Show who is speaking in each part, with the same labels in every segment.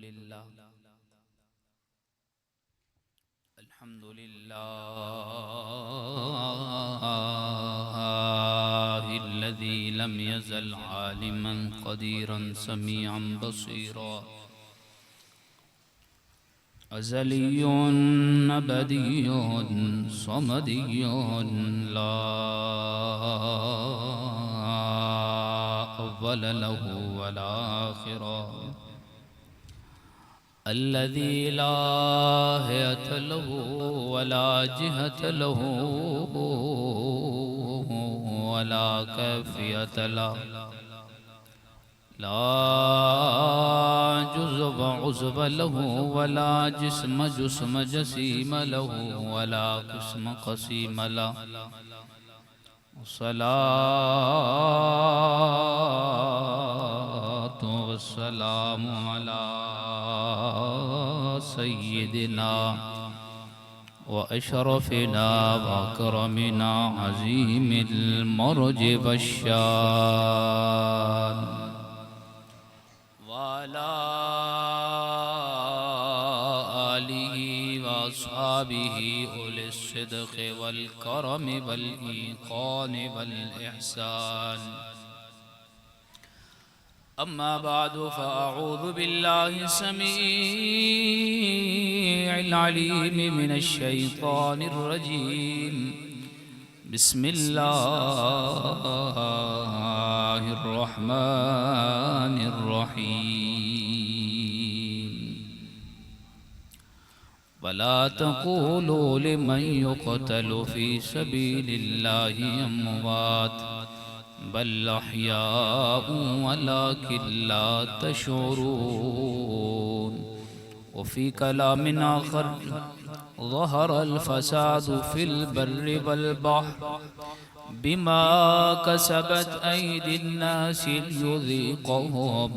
Speaker 1: अल्हम्दुलिल्लाहिल्लज़ी lump यज़ल आलिमन क़दीरन समीअन Basira अज़लियुन अबदियुन समदियुन ला अव्वल लहु वला आखिरा अल्लज़ी ला हियत लहु वला जिहत लहु वला कैफियत लहु ला जुज़्व उज़्व लहु वला जिस्म जुस्म जसीम लहु वला क़िस्म क़सीम लहु सलातो वस्सलामु अला सय्यिदिना व अशरफिना व अकरमिना अज़ीमिल मर्ज वश्शान वाला आलिहि व अस्हाबिहि उलिस सिद्क़ वल करम वल ईक़ान वल इहसान अम्मा बादु फ़अऊज़ु बिल्लाहि समीइल अलीम मिनश शैतानिर रजीम बिस्मिल्लाहिर रहमानिर रहीम वला तक़ूलू लिमन युक़तलु फ़ी सबीलिल्लाहि अम्वात बल अहयाउ वलाकिन ला तशऊरून वफ़ी कलामिन आखर ज़हरल फ़सादु फ़िल बर्रि वल बहर बिमा कसबत ऐदिन नासि लियुज़ीक़हुम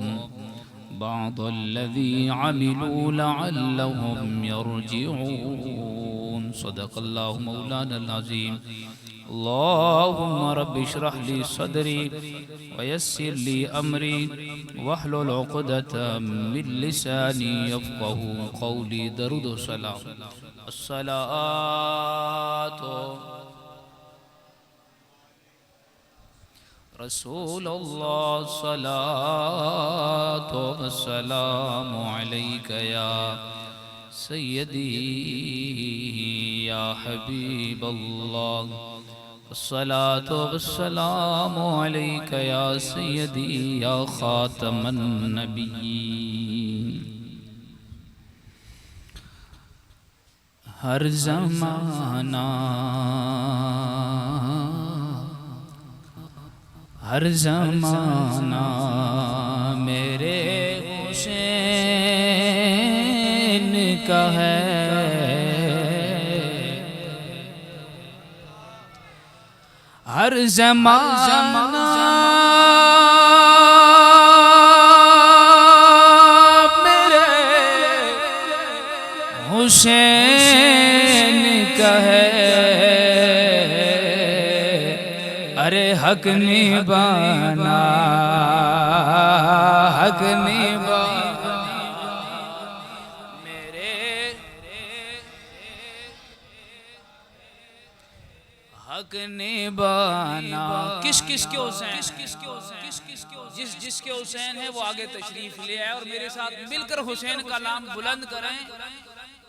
Speaker 1: बअदल्लज़ी अमिलू लअल्लहुम यरजिऊन सदक़ल्लाहु मौलानल अज़ीम अल्लाहुम्मा रब्बि इश्रह ली सदरी व यस्सिर ली अमरी वहलुल उक़दतम मिन लिसानी यफ़क़हू क़ौली दरूद व सलाम अस्सलातु रसूलुल्लाह सलातो वस्सलामु अलैका या सय्यदी या हबीबल्लाह अस्सलातु वस्सलामु अलैका या सय्यदी या खातमन नबिय्यीन हर ज़माना मेरे हुसैन का है हर ज़माना मेरे हुसैन का है अरे हक निभाना हक निभाना मेरे हक निभाना किस किस के हुसैन जिसके हुसैन है वो आगे तशरीफ ले आए और मेरे साथ मिलकर हुसैन का नाम बुलंद करें।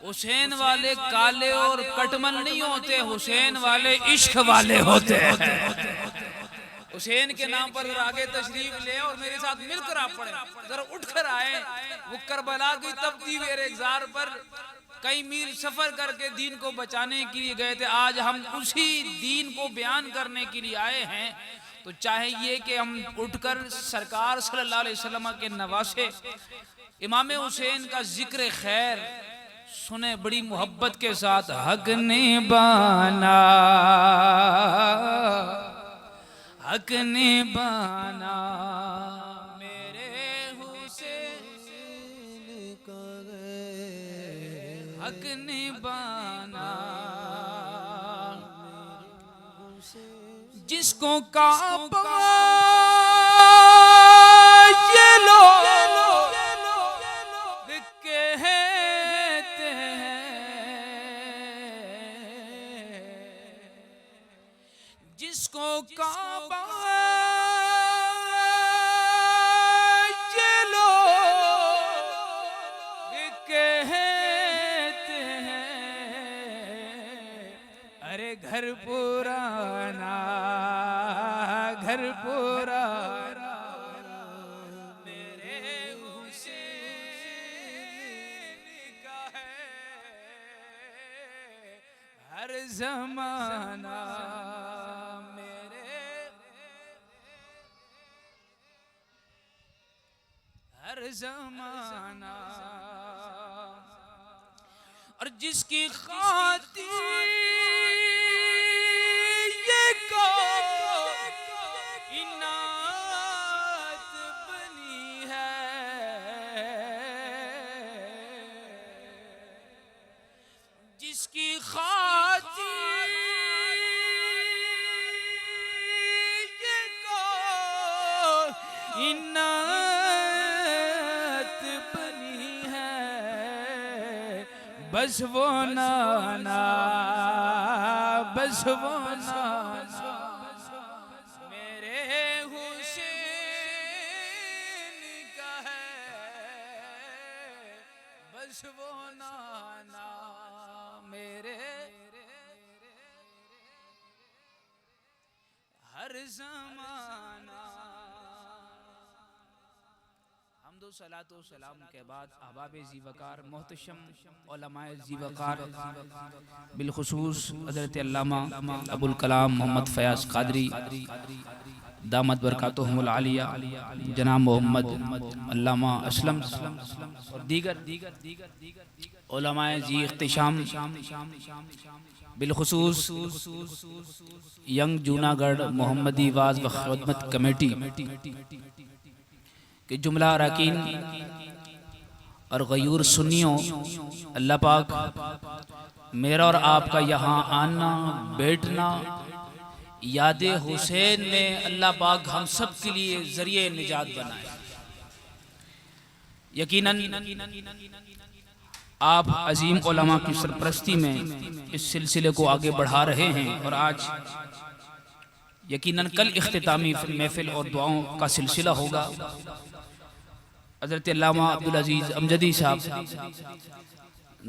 Speaker 1: हुसैन वाले काले और कटमन नहीं होते, हुसैन वाले इश्क वाले होते हैं। हुसैन के नाम पर जरा आगे तशरीफ ले और मेरे साथ मिलकर आप पढ़े, जरा उठकर आए। वो करबला की तपती हुए रेगिस्तान पर कई मील सफर करके दीन को बचाने के लिए गए थे। आज हम उसी दीन को बयान करने के लिए आए हैं। तो चाहिए कि हम उठकर सरकार सल्लल्लाहु अलैहि वसल्लम के नवासे इमाम हुसैन का जिक्र खैर सुने बड़ी मोहब्बत के साथ। हक निभाना हक निभाना मेरे हुसैन का हक निभाना जिसको काबा ये लो काबा ये लोग कहते हैं, अरे घर पुराना घर पुराना मेरे हुसैन का है हर ज़माना, मेरे हर ज़माना। और जिसकी खातिर ये कायनात बनी है, जिसकी खातिर ये कायनात बनी है, बस वो नाना बस वो नाना मेरे हुसैन का है, बस वो नाना मेरे हर ज़माना। हम्दो सलातो सलाम के बाद अहबाब ज़ीवकार मोहतशम उलमाए ज़ीवकार बिलखुसूस हज़रत अल्लामा अबुल कलाम मोहम्मद फ़याज़ क़ादरी दामत बरकातुहुमुल आलिया, जनाब मोहम्मद अल्लामा असलम और दीगर उलमाए ज़ी इख्तिशाम बिलखुसूस यंग जूनागढ़ मोहम्मदी वाज़ व ख़िदमत कमेटी के जुमला अरकान और गयूर सुन्नियों, अल्लाह पाक मेरा और आपका यहाँ आना बैठना याद हुसैन में अल्लाह पाक हम सब के लिए ज़रिए निजात बनाए। यकीनन आप अजीम उलमा की सरपरस्ती में इस सिलसिले को आगे बढ़ा रहे हैं और आज यकीनन कल इख्तितामी महफिल और दुआओं का सिलसिला होगा। हज़रत अल्लामा अब्दुल अजीज़ अमजदी साहब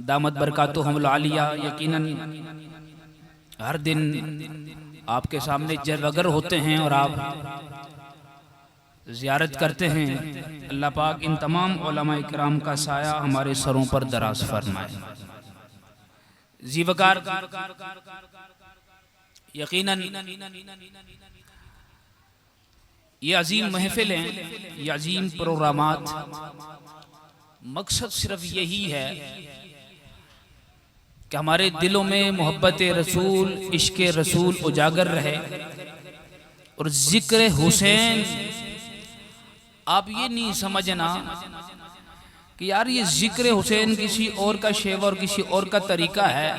Speaker 1: दामत बरकातुहुमुल आलिया यकीनन हर दिन आपके सामने जरवगर होते हैं और आप ज़ियारत करते हैं। अल्लाह पाक इन तमाम उलमा इकराम का साया हमारे सरों पर दराज फरमाए। ज़ीवकार यकीनन ये अजीम महफिलें, ये अजीम प्रोग्रामात मकसद सिर्फ यही है कि हमारे दिलों में मोहब्बत रसूल, इश्क रसूल उजागर रहे और जिक्र हुसैन। आप ये नहीं समझना कि यार ये जिक्र हुसैन किसी और का शेवा और किसी और का तरीका है,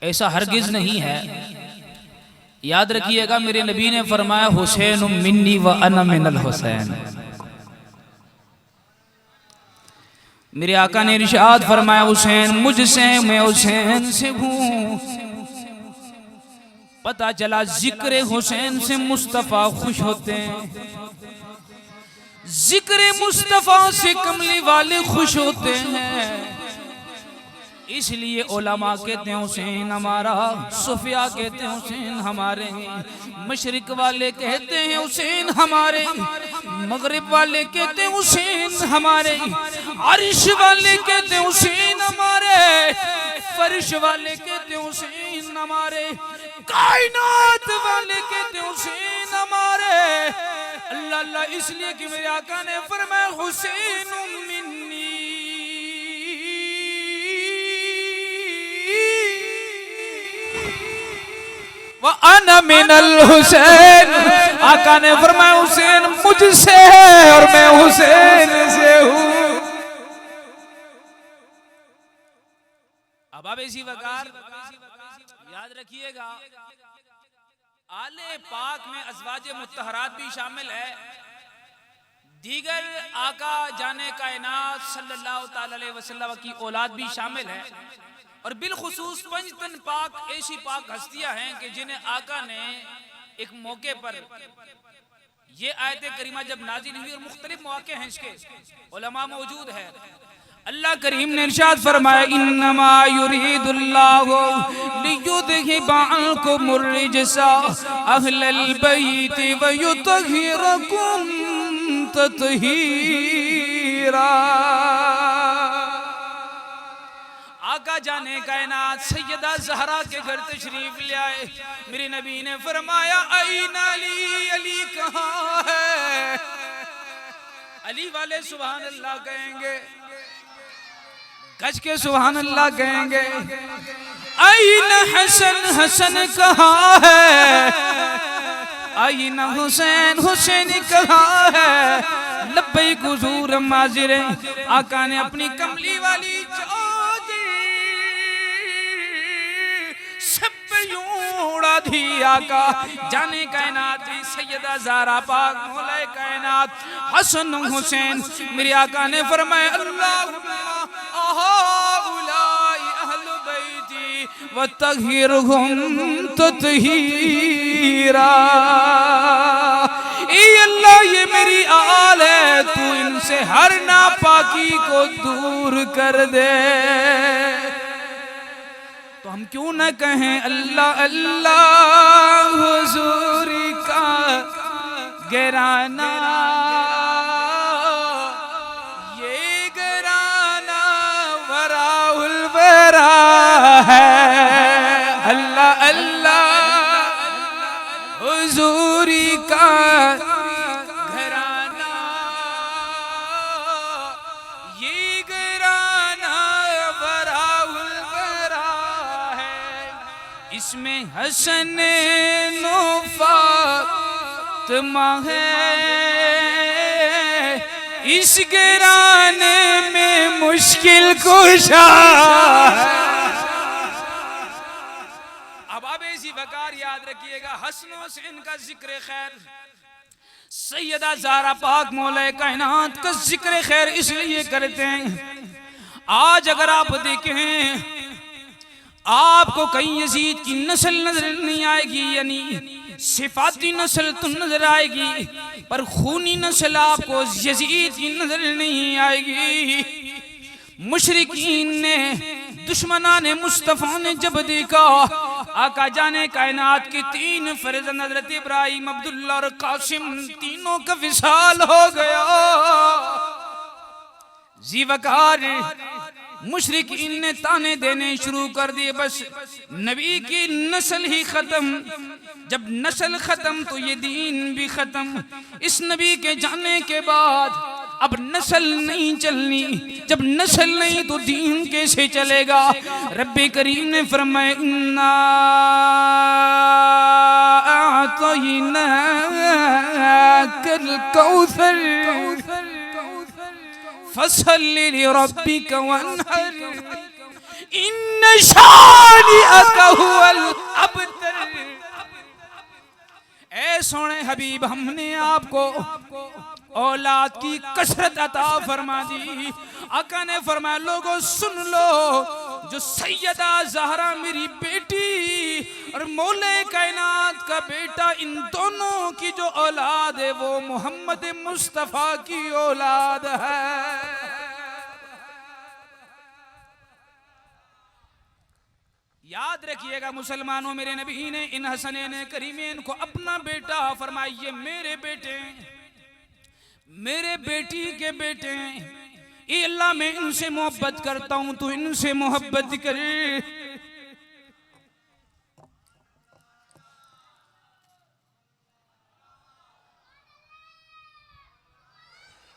Speaker 1: ऐसा हरगिज नहीं है। याद रखिएगा मेरे नबी ने फरमाया हुसैन मिन्नी व अना मिनल हुसैन। मेरे आका ने इरशाद फरमाया हुसैन मुझसे, मैं हुसैन से हूँ। पता चला जिक्र हुसैन से मुस्तफा खुश होते हैं, जिक्र मुस्तफा से कमली वाले खुश होते हैं। इसलिए उलमा कहते हैं हुसैन हमारा, सुफिया कहते हैं हुसैन हमारे, मशरिक वाले कहते हैं हुसैन हमारे, मगरिब वाले कहते हैं हुसैन हमारे, अर्श वाले कहते हैं हुसैन हमारे, फर्श वाले कहते हैं हुसैन हमारे, कायनात वाले कहते हैं हुसैन हमारे। अल्लाह अल्लाह इसलिए कि मेरे आका ने फरमाया हुसैन मिन्नी व अना मिनल हुसैन। आका ने फरमाया हुसैन मुझसे है और मैं हुसैन से हूँ। अब इसी वकार याद रखिएगा आले पाक में अज़वाज मुत्तहरात भी शामिल है, दीगर आका जाने कायनात सल्लल्लाहु ताला अलैहि वसल्लम की औलाद भी शामिल है और बिलखुसूस पंजतन पाक ऐसी पाक हस्तियां हैं कि जिन्हें आका ने एक मौके पर ये आयत करीमा जब नाजिल हुई और मुख्तलिफ मौके हैं इसके, उलमा मौजूद है, अल्लाह करीम ने इरशाद फरमाया इन्नमा युरीदुल्लाहु लियुज़हिबा अन्कुमुर रिजसा अहलल बैति व युतहिरकुम तत्हीरा। आका जाने कायनात सैयदा ज़हरा के घर तशरीफ ले आए। मेरे नबी ने फरमाया ऐन अली, अली कहाँ है? अली वाले सुभान अल्लाह कहेंगे, गज के सुभान अल्लाह कहेंगे। ऐन हसन, हसन कहाँ है? ऐन हुसैन, हुसैन कहाँ है? लब्बैक हुजूर माजिर। आका ने अपनी कमली वाली उड़ा दी। आका जाने कायनात सैयदा ज़हरा पाक मौलाए कायनात हसन हुसैन, मेरे आका ने फरमाया अल्लाहुम्मा अहाउलाई अहलु बैती व तहिरहुम तत्हीरा। ए अल्लाह ये मेरी आल है, तू इनसे हर नापाकी को दूर कर दे। तो हम क्यों न कहें अल्लाह अल्लाह हुजूरी का घराना, ये घराना वराउल वरा है। अल्लाह अल्लाह हुजूरी का घराना, ये घराना वराउल इसमें हसन नो फातिमा है, इस घराने में मुश्किल कुशा। अब इसी वकार याद रखिएगा, हसन हुसैन का जिक्र खैर, सैयदा ज़हरा पाक मौला कायनात का जिक्र खैर इसलिए करते हैं। आज अगर आप देखें आपको कहीं यजीद की नस्ल नजर नहीं आएगी, यानी सिफाती नस्ल तो नजर आएगी, पर खूनी नस्ल आपको यजीद की नजर नहीं आएगी। मुशरिकीन ने, दुश्मनाने मुस्तफा ने जब देखा आका जाने कायनात के तीन फर्जंद हज़रत इब्राहिम, अब्दुल्ला और कासिम, तीनों का विसाल हो गया। जीवकार मुशरिकीन ने ताने देने शुरू कर दिए, बस नबी की नस्ल ही खत्म। जब नस्ल खत्म तो ये दीन भी खत्म। इस नबी के जाने के बाद अब नस्ल नहीं चलनी, जब नस्ल नहीं तो दीन कैसे चलेगा? रब्बे करीम ने फरमाया इन्ना अअतैनाकल कौसर फसल्लि लिरब्बिका वन्हर इन्न शानिअका हुवल अबतर। ऐ सोने हबीब, हमने आपको औलाद की कसरत अता फरमा दी। आका ने फरमाया लोगों सुन लो, जो सैयदा ज़हरा मेरी बेटी और मौले कायनात का बेटा, इन दोनों की जो औलाद है वो मोहम्मद मुस्तफ़ा की औलाद है। याद रखिएगा मुसलमानों, मेरे नबी ने इन हसनैन करीमैन को अपना बेटा फरमाया, ये मेरे बेटे, मेरे बेटी के बेटे। ए अल्लाह मैं इनसे मोहब्बत करता हूं, तू इनसे मोहब्बत कर।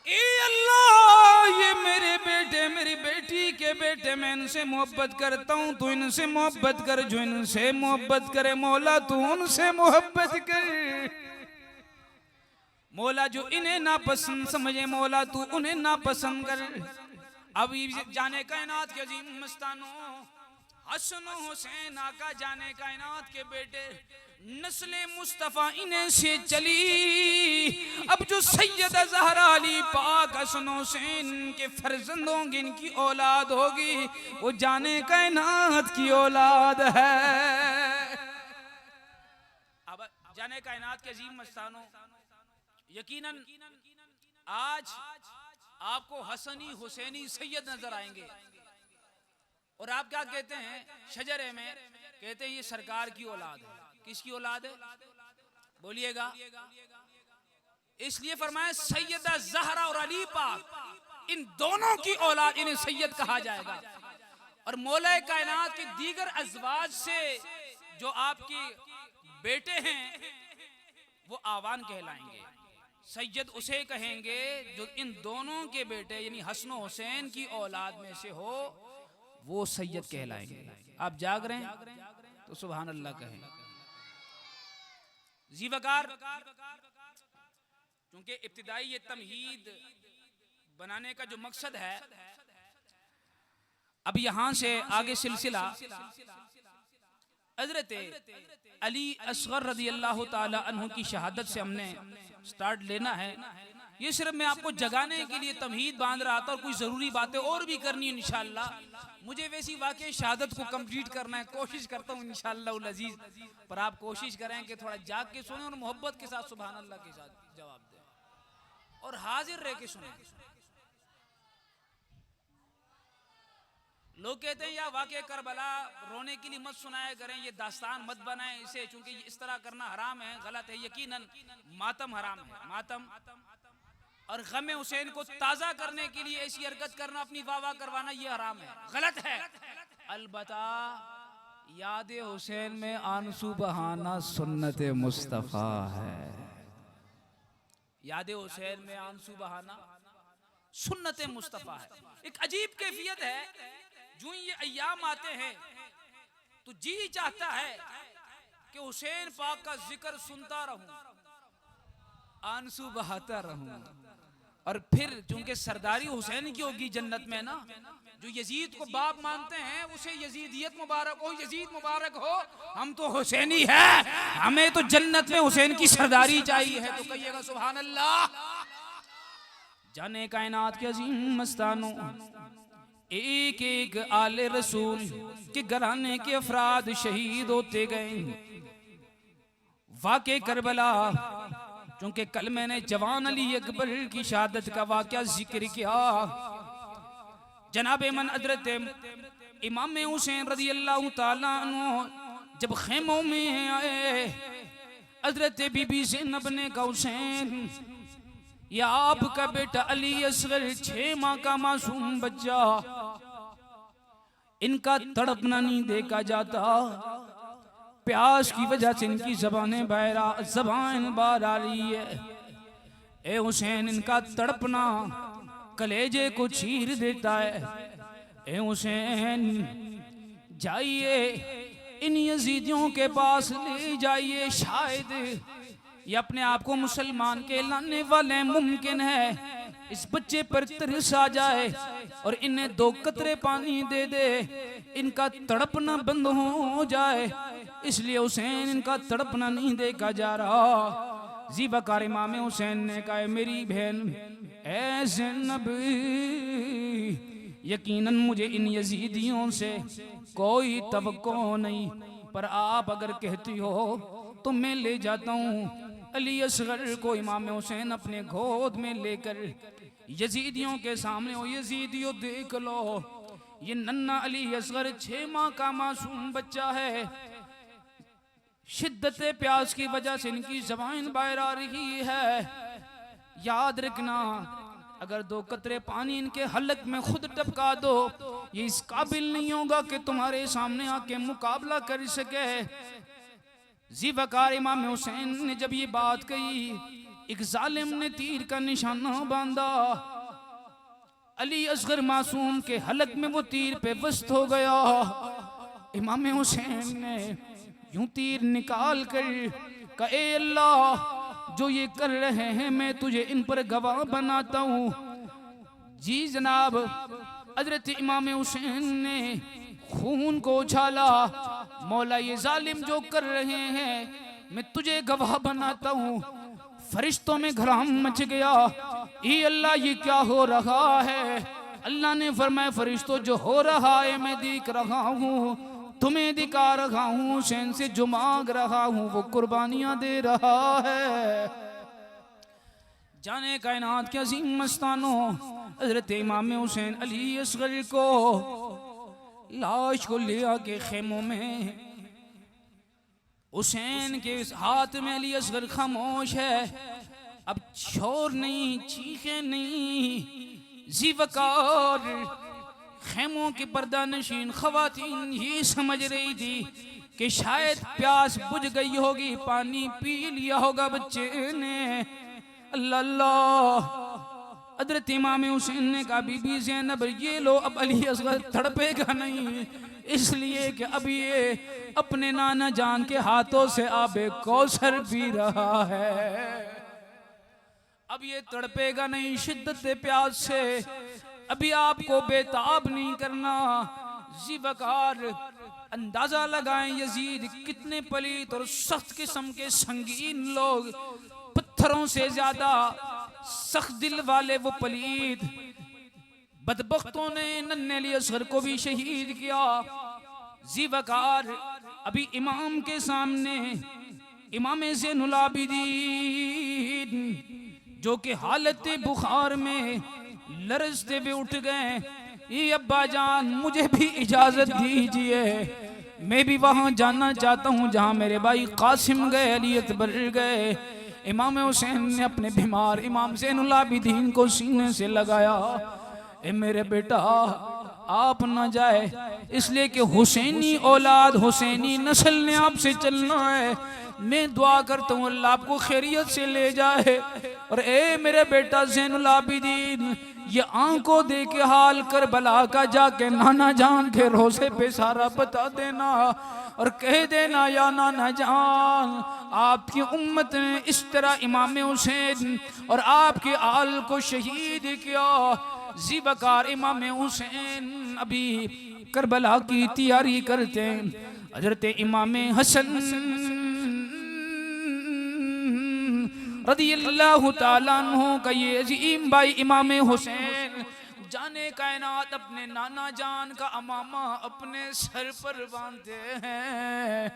Speaker 1: ए अल्लाह ये मेरे बेटे, मेरी बेटी के बेटे, मैं इनसे मोहब्बत करता हूं, तू इनसे मोहब्बत कर। जो इनसे मोहब्बत करे मौला तू उनसे मोहब्बत कर। मौला जो इन्हें नापसंद समझे मौला तू उन्हें नापसंद कर। अब जाने कायनात के अजीम मस्तानों, हसन हुसैन आका जाने कायनात के बेटे, नस्ले मुस्तफ़ा इन्हें से चली। अब जो सैयदा ज़हरा अली पाक हसन हुसैन के फर्जंद होंगे, इनकी औलाद होगी, वो जाने कायनात की औलाद है। अब जाने कायनात के अजीम मस्तानों, यकीनन आज आपको हसनी हुसैनी सैयद नजर आएंगे और आप क्या कहते हैं शजरे में, कहते हैं ये सरकार की औलाद है। किसकी औलाद है बोलिएगा? इसलिए फरमाया सैयदा ज़हरा और अली पाक इन दोनों की औलाद, इन्हें सैयद कहा जाएगा। और मौला कायनात के दीगर अज़वाज से जो आपके बेटे हैं वो आवान कहलाएंगे। सैयद उसे कहेंगे जो इन दोनों के बेटे यानी हसन हुसैन की औलाद में से हो, वो सैयद कहलाएंगे। आप जाग रहे हैं तो सुभान अल्लाह कहें। जी वकार, क्योंकि इब्तिदाई ये तमहीद बनाने का जो मकसद है, अब यहां से आगे सिलसिला हज़रत अली असगर रज़ी अल्लाह ताला अन्हु की शहादत से हमने स्टार्ट लेना है। ये सिर्फ मैं आपको जगाने के लिए तमहीद बांध रहा था और कुछ ज़रूरी बातें और भी करनी है इंशाअल्लाह। मुझे वैसी वाकई शहादत को कंप्लीट करना है, कोशिश करता हूँ इंशाअल्लाह अज़ीज़। पर आप कोशिश करें कि थोड़ा जाग के सुने और मोहब्बत के साथ सुभान अल्लाह के साथ जवाब दें और हाजिर रह के सुने। लोग कहते हैं या वाक़या करबला रोने के लिए मत सुनाया करें, ये दास्तान मत बनाएं इसे, चूंकि इस तरह करना हराम है, गलत है। यकीनन मातम हराम है, मातम और गम हुसैन को ताज़ा करने के लिए ऐसी हरकत करना, अपनी वाह करवाना, ये हराम है, गलत है। अलबत्ता याद हुसैन में आंसू बहाना सुन्नत मुस्तफ़ा है। याद हुसैन में आंसू बहाना सुन्नत मुस्तफ़ा है। एक अजीब कैफियत है, जो ये अय्याम आते हैं तो जी चाहता है कि हुसैन पाक का जिक्र सुनता रहूं, आंसू बहाता रहूं। और फिर चूंकि सरदारी हुसैन की होगी जन्नत में ना, जो यजीद को बाप मानते हैं उसे यजीदियत मुबारक हो, यजीद मुबारक हो, हम तो हुसैनी है, हमें तो जन्नत में हुसैन की सरदारी चाहिए है। तो कहिएगा सुभान अल्लाह। जाने कायनात के अजीम मस्तानों, एक एक आले रसूल के घराने के अफराद शहीद होते गए। वाक़े करबला, क्योंकि कल मैंने जवान अली अकबर की शहादत का वाक़या जिक्र किया। जनाब मन हज़रत इमाम हुसैन रज़ी अल्लाह ताला अन्हु जब खेमों में आए, हज़रत बीबी ज़ैनब ने कहा हुसैन, या आपका बेटा अली असगर 6 माह का मासूम बच्चा, इनका तड़पना नहीं देखा जाता, प्यास की वजह से इनकी ज़बान बाहर आ रही है। ए हुसैन, इनका तड़पना कलेजे को चीर देता है। ए हुसैन, जाइए इन यजीदियों के पास ले जाइए, शायद ये अपने आप को मुसलमान के लाने वाले, मुमकिन है इस बच्चे पर तरस आ जाए और इन्हें 2 कतरे पानी दे दे, इनका तड़पना बंद हो जाए। इसलिए हुसैन, इनका तड़पना नहीं देखा जा रहा। जी बकार इमाम हुसैन ने कहा, मेरी बहन ऐ ज़ैनब, यकीनन मुझे इन यजीदियों से कोई तवक्को नहीं, पर आप अगर कहती हो तो मैं ले जाता हूँ अली असगर को। इमाम हुसैन अपने गोद में लेकर यजीदियों के सामने, ओ यजीदियों देख लो, ये नन्ना अली असगर 6 माह का मासूम बच्चा है। शिद्दत प्यास की वजह से इनकी ज़बान बाहर आ रही है। याद रखना, अगर 2 कतरे पानी इनके हलक में खुद टपका दो, ये इस काबिल नहीं होगा कि तुम्हारे सामने आके मुकाबला कर सके। जी वकार इमाम हुसैन ने जब ये बात कही, एक जालिम ने तीर का निशाना बांधा, अली असगर मासूम के हलक में वो तीर पे वस्त हो गया। इमाम हुसैन ने यूं तीर निकाल कर कहा, ए अल्लाह, जो ये कर रहे हैं मैं तुझे इन पर गवाह बनाता हूँ। जी जनाब, हजरत इमाम हुसैन ने खून को उछाला, मौला ये जालिम जो कर रहे हैं मैं तुझे गवाह बनाता हूँ। फरिश्तों में घराम मच गया, ये अल्लाह ये क्या हो रहा है। अल्लाह ने फरमाया, फरिश्तों जो हो रहा है मैं देख रहा हूँ,
Speaker 2: तुम्हें दिखा रहा हूँ हुसैन से जो मांग रहा हूँ वो कुर्बानियां दे रहा है। जाने कायनात के अजीम मस्तानो, हजरत इमाम हुसैन अली असगर को लाश को ले आके खेमों में, हुसैन के हाथ में अली असगर खामोश है। अब शोर नहीं, चीखें नहीं, ज़ीवकार खेमों के पर्दा नशीन खवातीन ये समझ रही थी कि शायद प्यास बुझ गई होगी, पानी पी लिया होगा बच्चे ने। अल्लाह अल्लाह। हज़रत इमाम हुसैन ने कहा बीबी ज़ैनब ये लो, अब अली असगर तड़पेगा नहीं, इसलिए कि अब ये अपने नाना जान के हाथों से आबे कौसर पी रहा है, अब ये तड़पेगा नहीं शिद्दत प्यास से, अभी आपको बेताब नहीं करना। ज़ीवकार अंदाजा लगाएं यजीद कितने पलीत और सख्त किस्म के संगीन लोग, पत्थरों से ज्यादा सख्त दिल वाले वो पलीत बदबख्तों ने नन्हे अली असगर को भी शहीद किया। ज़ीवकार अभी इमाम के सामने इमाम ज़ैनुल आबिदीन जो कि हालत बुखार में लरजते हुए उठ गए, ये अब्बा जान मुझे भी इजाजत दीजिए, मैं भी वहां जाना चाहता हूं जहां मेरे भाई कासिम गए, अली अकबर गए। इमाम हुसैन ने अपने बीमार इमाम ज़ैनुल आबिदीन को सीने से लगाया, ए मेरे बेटा आप ना जाए, इसलिए कि हुसैनी औलाद हुसैनी नस्ल ने आपसे चलना है। मैं दुआ करता हूँ अल्लाह आपको खैरियत से ले जाए। और ए मेरे बेटा ज़ैनुल आबिदीन, ये आंखों दे के हाल करबला का जाके नाना जान के रोज़े पे सारा बता देना और कह देना या नाना जान आपकी उम्मत ने इस तरह इमाम हुसैन और आपके आल को शहीद किया। ज़ीवकार इमाम हुसैन अभी करबला की तैयारी करते हैं। हजरत इमाम हसन रज़ियल्लाहु ताला अन्हु का ये अजीम भाई इमाम हुसैन जाने कायनात अपने नाना जान का अमामा अपने सर पर बांधते हैं,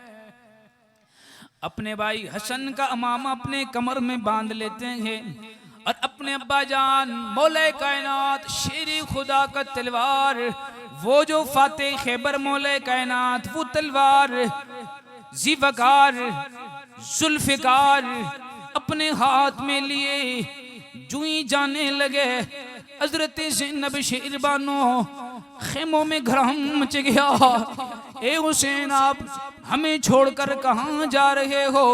Speaker 2: अपने भाई हसन का अमामा अपने कमर में बांध लेते हैं और अपने अब्बा जान मौला कायनात शेर खुदा का तलवार, वो जो फातेह खैबर मौला कायनात वो तलवार ज़ीवकार जुल्फ़िकार अपने हाथ में लिए जुई जाने लगे। हजरत ज़ैनब शेरबानो खेमों में घरम मच गया, ए हुसैन आप हमें छोड़कर कहाँ जा रहे हो,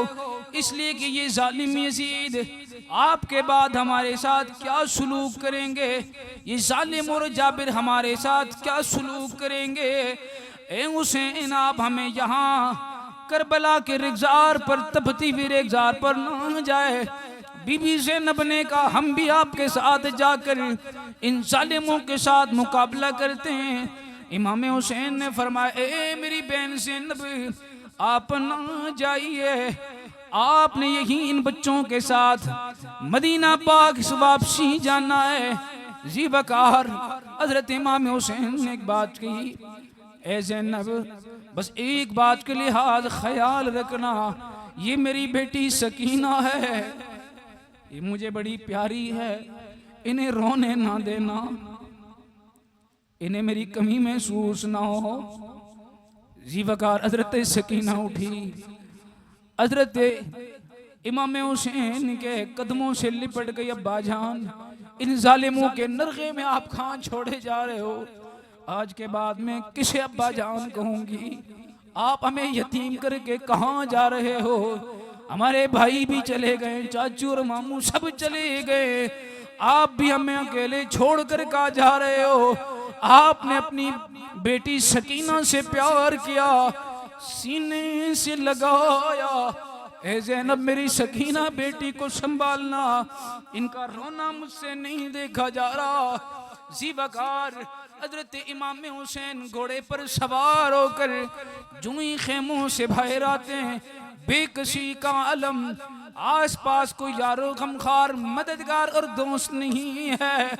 Speaker 2: इसलिए कि ये जालिम यजीद आपके बाद हमारे साथ क्या सुलूक करेंगे, ये जालिम और जाबिर हमारे साथ क्या सुलूक करेंगे। ए हुसैन आप हमें यहाँ करबला के रिग़्ज़ार पर तपती हुई रिग़्ज़ार पर न जाए। बीबी ज़ैनब ने कहा हम भी आपके साथ जाकर इन जालिमों के साथ मुकाबला करते हैं। इमाम हुसैन ने फरमाया ए मेरी बहन ज़ैनब आप न जाइए, आपने यही इन बच्चों के साथ मदीना पाक से वापसी जाना है। ज़ीवकार हजरत इमाम हुसैन ने एक बात कही, ए ज़ैनब बस एक बात के लिहाज ख्याल रखना, ये मेरी बेटी सकीना है, ये मुझे बड़ी प्यारी है, इन्हें रोने ना देना, इन्हें मेरी कमी महसूस ना हो। ज़ीवकार हजरत सकीना उठी, हजरत इमाम हुसैन के कदमों से लिपट गई, अब्बा जान इन जालिमों के नरगे में आप कहाँ छोड़े जा रहे हो, आज के बाद मैं किसे अब्बा जान कहूंगी, आप हमें यतीम करके कहाँ जा रहे हो, हमारे भाई भी चले गए, चाचू और मामू सब चले गए, आप भी हमें अकेले छोड़कर कहाँ जा रहे हो। आपने अपनी बेटी सकीना से प्यार किया, सीने से लगाया, ए ज़ैनब मेरी सकीना बेटी को संभालना, इनका रोना मुझसे नहीं देखा जा रहा। ज़ीवकार हजरत इमाम हुसैन घोड़े पर सवार होकर जुई खेमों से बाहर आते हैं, बेकसी का अलम, आस पास कोई यारो गमखार मददगार और दोस्त नहीं है।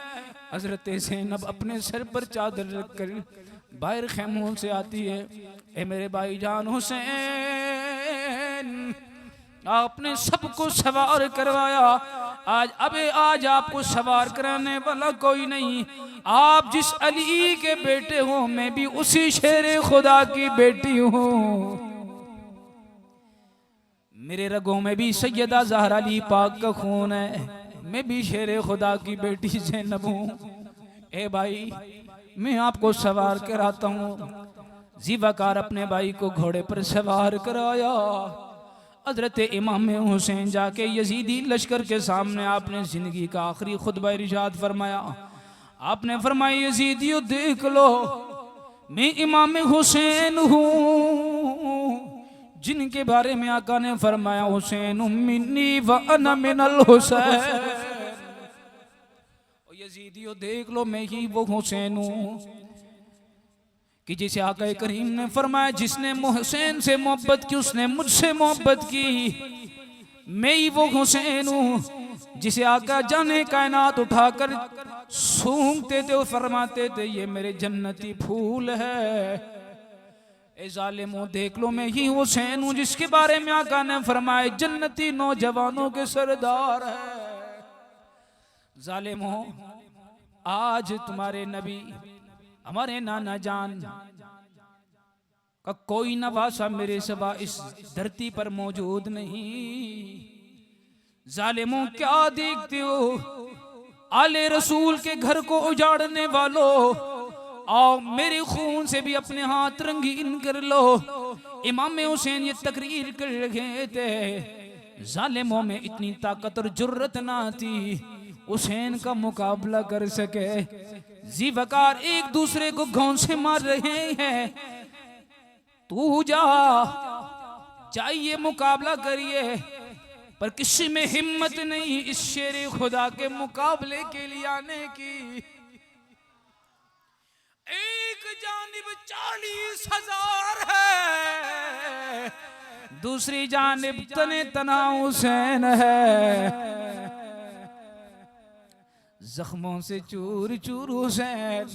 Speaker 2: हजरत ज़ैनब अपने सर पर चादर रखकर बाहर खैमों से आती है, ए मेरे भाईजान हुसैन, आपने सबको सवार करवाया, आज आपको सवार कराने वाला कोई नहीं। आप जिस अली के बेटे हो, मैं भी उसी शेर खुदा की बेटी हूँ। मेरे रगों में भी सैयदा ज़हरा अली पाक का खून है, मैं भी शेर खुदा की बेटी ज़ैनब हूँ। ए भाई, मैं आपको सवार कराता हूँ। ज़ीवकार अपने भाई को घोड़े पर सवार कराया। हज़रत इमाम हुसैन जाके यजीदी लश्कर के सामने आपने ज़िंदगी का आखिरी खुतबा इरशाद फरमाया। आपने फरमाया, यजीदियों देख लो, मैं इमाम हुसैन हूँ, जिनके बारे में आका ने फरमाया, हुसैन मिन्नी व अना मिनल हुसैन। यजीदियों देख लो, मैं ही वो हुसैन हूँ कि जिसे आका करीम ने फरमाया, जिसने हुसैन से मोहब्बत की उसने मुझसे मोहब्बत की। मैं ही वो हुसैन हूँ जिसे आका जाने कायनात उठाकर सूंघते थे और फरमाते थे, ये मेरे जन्नती फूल है। ए जालिमों देख लो, मैं ही हुसैन हूँ जिसके बारे में आका ने फरमाया, जन्नती नौजवानों के सरदार है। जालिमों, आज तुम्हारे नबी, हमारे नाना जान का कोई नवासा मेरे सिवा इस धरती पर मौजूद नहीं। जालिमों, क्या देखते हो? आले रसूल के घर को उजाड़ने वालों, आओ मेरे खून से भी अपने हाथ रंगीन कर लो। इमाम हुसैन ये तकरीर कर रहे थे, जालिमों में इतनी ताकत और जुर्रत ना थी हुसैन का मुकाबला कर सके। ज़ीवकार एक दूसरे को घौंसे मार रहे हैं, तू जा चाहिए मुकाबला करिए, पर किसी में हिम्मत नहीं इस शेर खुदा के मुकाबले के लिए आने की। एक जानिब 40,000 है, दूसरी जानिब तने तना हुसैन है। जख्मों से चूर चूर हुसैन,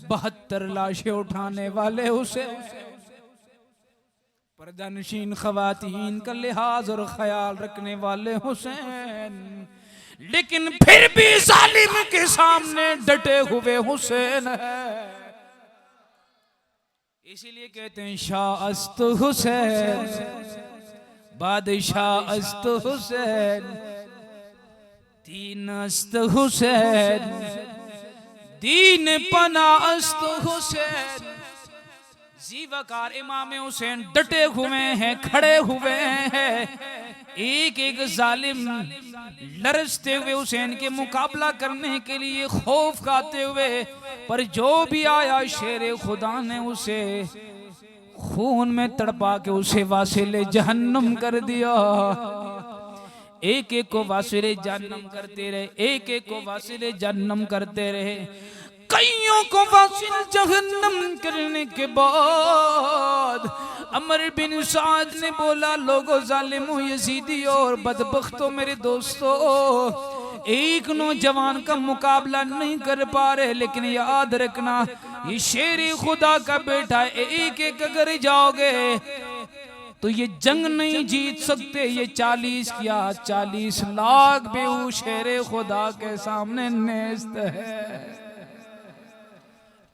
Speaker 2: 72 लाशें उठाने वाले हुसैन, पर्दानशीन खवातीन का लिहाज और ख्याल रखने वाले हुसैन, लेकिन फिर भी जालिम के सामने डटे हुए हुसैन है। इसीलिए कहते हैं शाह अस्त हुसैन, बादशाह अस्त हुसैन, दीन अस्त हुसैन, दीन पना अस्त हुसैन। ज़ीवकार इमाम हुसैन डटे हुए हैं, खड़े हुए हैं, एक एक जालिम लरजते हुए हुसैन के मुकाबला करने के लिए खौफ खाते हुए, पर जो भी आया शेर खुदा ने उसे खून में तड़पा के उसे वासिले जहन्नम कर दिया। एक एक को वासिले जहन्नम करते रहे, एक एक को वासिले जहन्नम करते रहे। कईयों को वासिल जहन्नम करने के बाद अमर बिन साद ने बोला, लोगों जालिमों, यजीदियों और बदबख्तों, मेरे दोस्तों, एक नौजवान का मुकाबला नहीं कर पा रहे, लेकिन याद रखना ये शेर खुदा का बेटा है, एक एक अगर जाओगे तो ये जंग नहीं जीत सकते। ये 40 लाख बेहू शेर खुदा के सामने नेस्त है।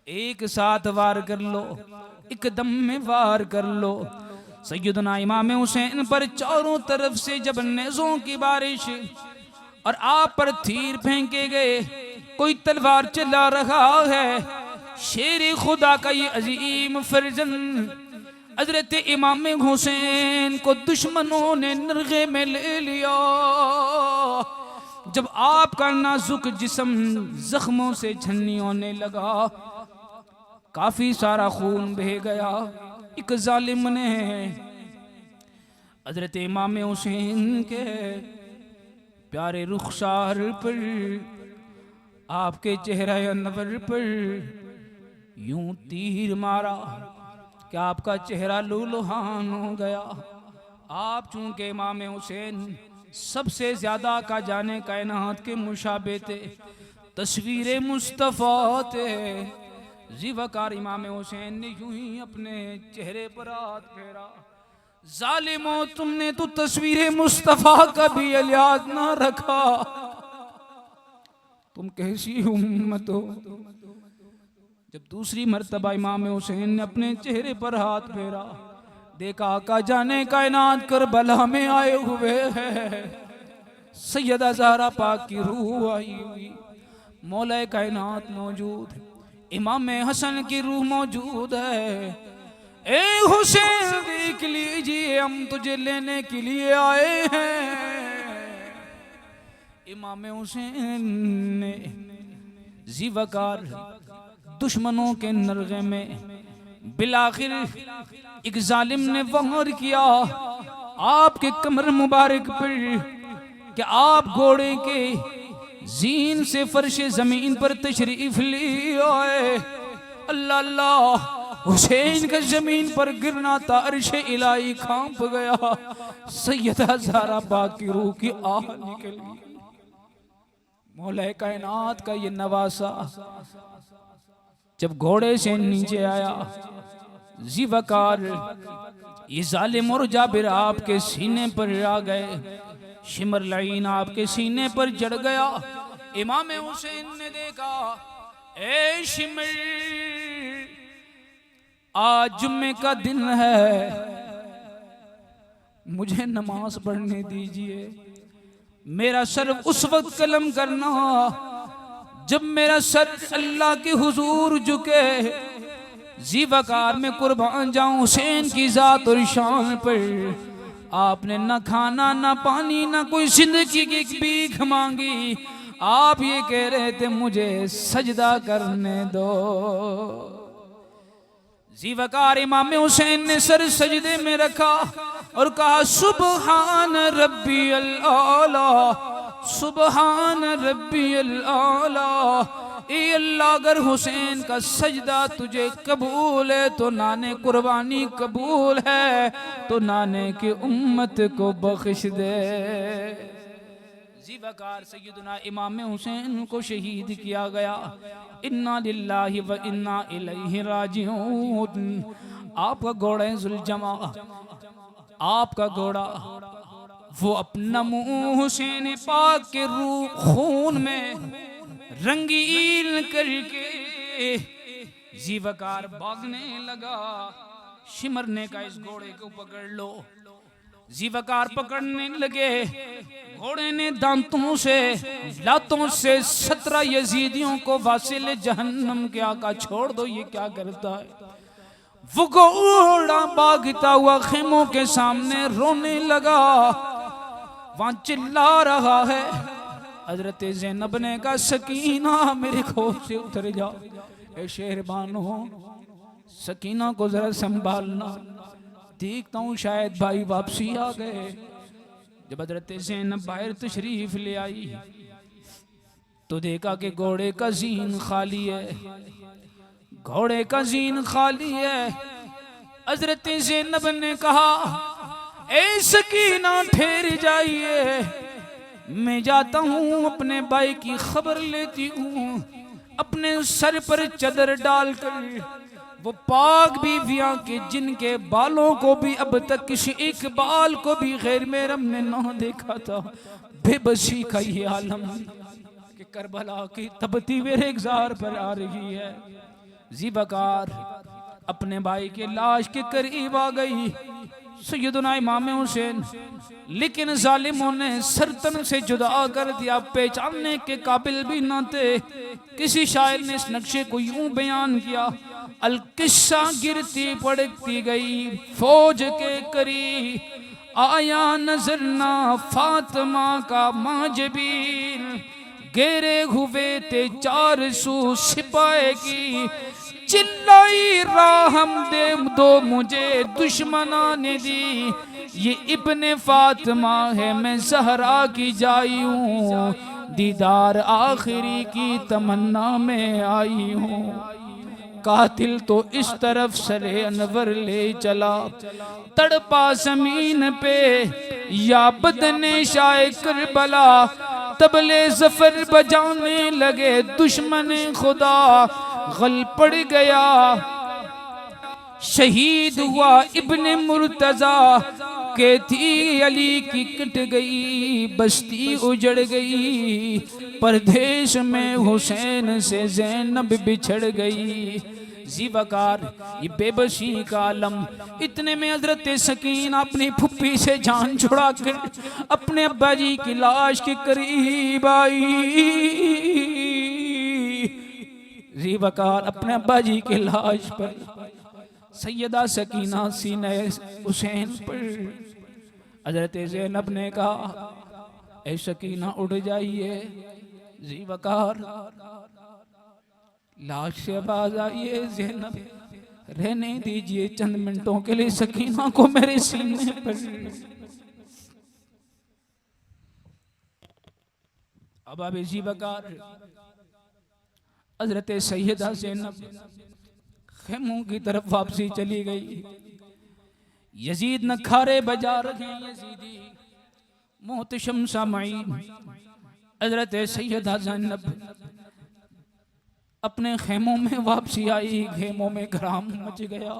Speaker 2: एक साथ वार कर लो, एकदम में वार कर लो। सैयदना इमाम हुसैन पर चारों तरफ से जब नेज़ों की बारिश और आप पर तीर फेंके गए, कोई तलवार चला रहा है, शेर खुदा का ये अजीम फर्जंद हजरत इमाम हुसैन को दुश्मनों ने नरगे में ले लिया। जब आपका नाजुक जिस्म जख्मों से छन्नी होने लगा, काफी सारा खून बह गया, एक जालिम ने हजरत इमाम हुसैन के प्यारे रुखसार पर, आपके चेहरा अनवर पर यूं तीर मारा कि आपका चेहरा लूलुहान हो गया। आप चूंकि इमाम हुसैन सबसे ज्यादा का जाने कायनात के मुशाबे थे, तस्वीर मुस्तफ़ा थे, ज़िवकार इमाम हुसैन ने यूं ही अपने चेहरे पर हाथ फेरा। जालिमो तुमने तो तस्वीर मुस्तफ़ा का भी लिहाज ना रखा, तुम कैसी उम्मत हो। जब दूसरी मर्तबा इमाम हुसैन ने अपने चेहरे पर हाथ फेरा, देखा आका जाने कायनात करबला में आए हुए हैं, सैयदा ज़हरा पाक की रूह आई हुई, मौला कायनात मौजूद है, इमाम हसन की रूह मौजूद है। ए हुसैन देख लीजिए हम तुझे लेने के लिए आए हैं। इमाम हुसैन ने ज़िवकार दुश्मनों के नरगे में बिलाखिर एक जालिम ने वार किया आपके कमर मुबारक पर कि आप घोड़े के जीन से फर्श जमीन पर तशरीफ ले आए। अल्लाह अल्लाह, हुसैन का जमीन पर गिरना था, अर्श इलाही कांप गया, सैयदा ज़हरा पाक की रूह की आह निकल गई। मौला कायनात का ये नवासा जब घोड़े से नीचे आया, ज़िवकार ये जालिम और जाबिर आपके सीने पर आ गए, शिमर लाइन आपके सीने पर चढ़ गया। इमाम हुसैन ने देखा, ए शिमर आज जुम्मे का दिन है, मुझे नमाज पढ़ने दीजिए। मेरा सर उस वक्त कलम करना जब मेरा सर अल्लाह के हुजूर झुके, ज़िवकार में कुर्बान जाऊं हुसैन की जात और शान पर। आपने न खाना न पानी न कोई जिंदगी की भीख मांगी, आप ये कह रहे थे मुझे सजदा करने दो। ज़िवकार इमाम हुसैन ने सर सजदे में रखा और कहा सुबहान रब्बियल आला, सुबहान रब्बियल आला। ए अल्लाह अगर हुसैन का सजदा तुझे कबूल है तो नाने कुर्बानी कबूल है, तो नाने की उम्मत को बख्श दे। ज़िवकार सैयदना इमाम हुसैन को शहीद किया गया। इन्ना लिल्लाहि व इन्ना इलैहि राजिऊन। आपका घोड़ा ज़ुलजमा, आपका घोड़ा वो अपना मुंह हुसैन पाक के रूह खून में रंगीन करके ज़िवकार भागने लगा। शिमर ने कहा इस घोड़े को पकड़ लो। ज़िवकार पकड़ने लगे, घोड़े ने दांतों से लातों से 17 यजीदियों को वासिल जहन्नम के आका छोड़ दो, ये क्या करता है। वो घोड़ा भागता हुआ खेमों के सामने रोने लगा, वहां चिल्ला रहा है। हजरत ज़ैनब ने कहा सकीना मेरे खोफ से उतर जाओ, ए शेरबानो सकीना को जरा संभालना, देखता हूँ शायद भाई वापसी आ गए। जब हजरत ज़ैनब बाहर तशरीफ ले आई तो देखा कि घोड़े का जीन खाली है, घोड़े का जीन खाली है। हजरत ज़ैनब ने कहा ए सकीना ठहर जाइए, मैं जाता हूँ अपने भाई की खबर लेती हूँ। अपने सर पर चादर डालकर वो पाक बीवियां के जिनके बालों को भी अब तक किसी एक बाल को भी गैर महरम ने ना देखा था, बेबसी का ये आलम कि करबला की तपती वेरेगज़ार पर आ रही है। ज़िवकार अपने भाई के लाश के करीब आ गई सैयदना इमाम हुसैन, लेकिन जालिमों ने सरतन से जुदा कर दिया, पहचानने के काबिल भी न थे। किसी शायर ने इस नक्शे को यूं बयान किया, अल किस्सा गिरती पड़ती गई फौज के करीब, आया नजर ना फातिमा का माजबीर, घेरे हुए थे 400 सिपाही की, चिल्लाई राहम दे दो मुझे दुश्मना ने दी, ये इब्ने फातिमा है मैं ज़हरा की जाई हूँ, दीदार आखिरी की तमन्ना में आई हूँ। कातिल तो इस तरफ सरे अनवर ले चला, तड़पा जमीन पे या बदने शाए करबला, तबले जफर बजाने लगे दुश्मन खुदा, गल पड़ गया। शहीद हुआ इब्ने मुर्तजा, कहती अली की कट गई, बस्ती उजड़ गई। परदेश में हुसैन से ज़ैनब बिछड़ गई। जी वकार ये बेबसी का आलम। इतने में हजरत सकीना अपनी फुप्पी से जान छुड़ा कर अपने अब्बा जी की लाश के करीब आई। जी वकार अपने अब्बा जी की लाश पर सैयदा सकीना सीने हुसैन पर। हजरत ज़ैनब ने कहा ऐ सकीना उठ जाइए। जी वकार लाश से आवाज आई है, ज़ैनब रहने दीजिए चंद मिनटों के लिए सकीना को मेरे सीने पर। अब आप जी वकार हजरत सैयदा ज़ैनब खेमों की तरफ वापसी चली गई। यजीद नखारे बजा रखे यजीदी मोहतशम सामईन। हजरत सैयदा ज़ैनब अपने खेमों में वापसी आई। खेमों में घराम मच गया,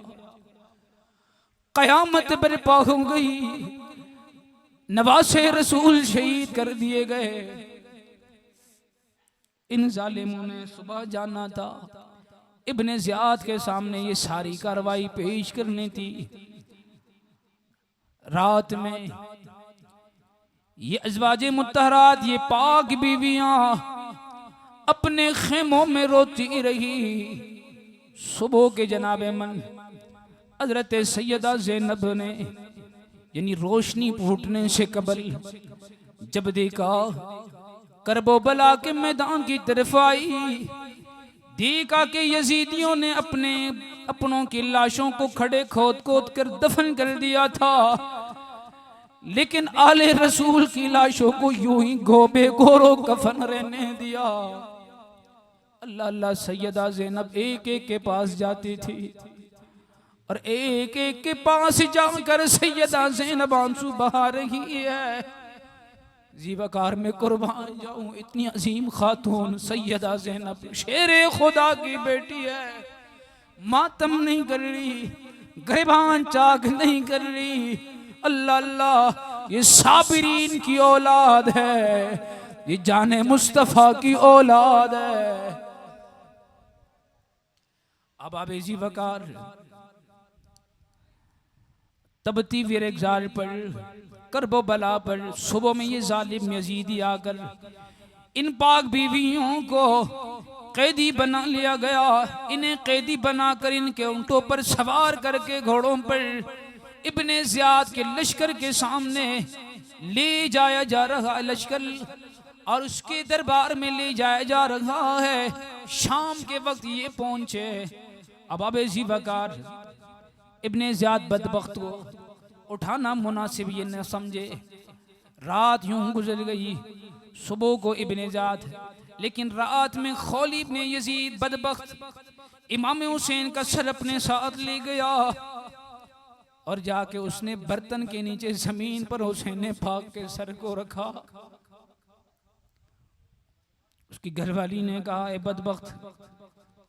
Speaker 2: कयामत बर्पा हो गई। नवासे रसूल शहीद कर दिए गए। इन जालिमों ने सुबह जाना था, इब्ने ज़ियाद के सामने ये सारी कार्रवाई पेश करनी थी। रात में ये अज़वाजे मुत्तहरात, ये पाक बीवियां अपने खेमों में रोती रही। सुबह के जनाबे मन हजरत सैयदा ज़ैनब ने यानी रोशनी फूटने से कबल जब देखा, करबला के मैदान की तरफ आई, देखा कि यजीदियों ने अपनों की लाशों को खड़े खोद खोद कर दफन कर दिया था, लेकिन आले रसूल की लाशों को यूं ही गोबे गोरो कफन रहने दिया। अल्लाह अल्लाह सैयदा ज़ैनब एक एक के पास जाती थी और एक एक के पास जाकर सैयदा ज़ैनब आंसू बहा रही है। जीवकार में कुर्बान जाऊं, इतनी अजीम खातून सैयदा ज़ैनब शेरे खुदा की बेटी है, मातम नहीं कर रही, गिरबान चाक नहीं कर रही। अल्लाह अल्लाह ये साबिरीन की औलाद है, ये जाने मुस्तफ़ा की औलाद है। अब आप जी वकार तबती विरगजार पर करबो बला पर सुबह में ये जालिम यजीदी आकर इन पाक बीवियों को कैदी बना लिया गया। इन्हें कैदी बनाकर इनके ऊंटों पर सवार करके घोड़ों पर इब्ने ज़ियाद के लश्कर के सामने ले जाया जा रहा है लश्कर, और उसके दरबार में ले जाया जा रहा है। शाम के वक्त ये पहुंचे। अब अबे जी वकार इब्ने ज़ियाद बदबख्त को उठाना मुनासिब ये न समझे। रात यूं गुजर गई, सुबह को इब्ने ज़ियाद, लेकिन रात में खौली इब्ने यजीद बदबख्त इमाम हुसैन का सर अपने साथ ले गया और जाके उसने बर्तन के नीचे जमीन पर हुसैन पाक के सर को रखा। उसकी घरवाली ने कहा ए बदबख्त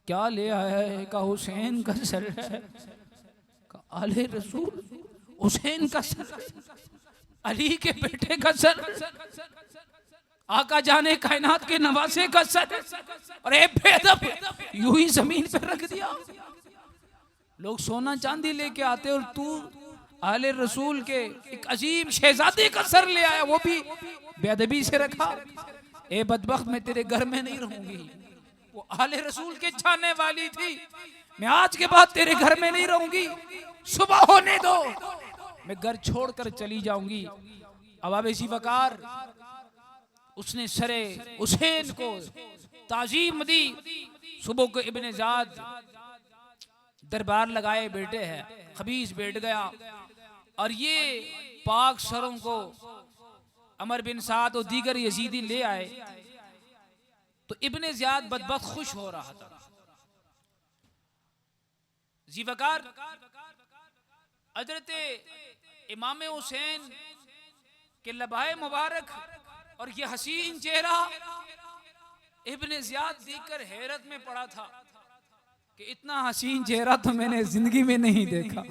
Speaker 2: क्या ले आया है? कहा हुसैन का सर है। कहा आले रसूल हुसैन का सर, अली के बेटे का सर, आका जाने कायनात के नवासे का सर, और ए बेअदब यूं ही जमीन पर रख दिया। लोग सोना चांदी लेके आते और तू आले रसूल के एक अजीम शहजादे का सर ले आया, वो भी बेअदबी से रखा। ए बदबख्त मैं तेरे घर में नहीं रहूंगी, वो आले रसूल के जाने वाली थी, मैं आज के बाद तेरे घर में नहीं रहूंगी, सुबह होने दो मैं घर छोड़कर चली जाऊंगी। अब अबेसी वकार उसने सरे हुसैन को ताजीम दी। सुबह को इब्ने ज़ियाद दरबार लगाए बैठे हैं, खबीस बैठ गया और ये पाक सरों को अमर बिन साद और दीगर यजीदी ले आए तो इब्ने ज़ियाद बदबख्त खुश हो रहा था। जीवकार हजरत इमाम हुसैन के लबाए मुबारक और ये हसीन चेहरा इब्ने ज़ियाद देखकर हैरत में पड़ा था। कि इतना हसीन चेहरा तो मैंने जिंदगी में नहीं देखा।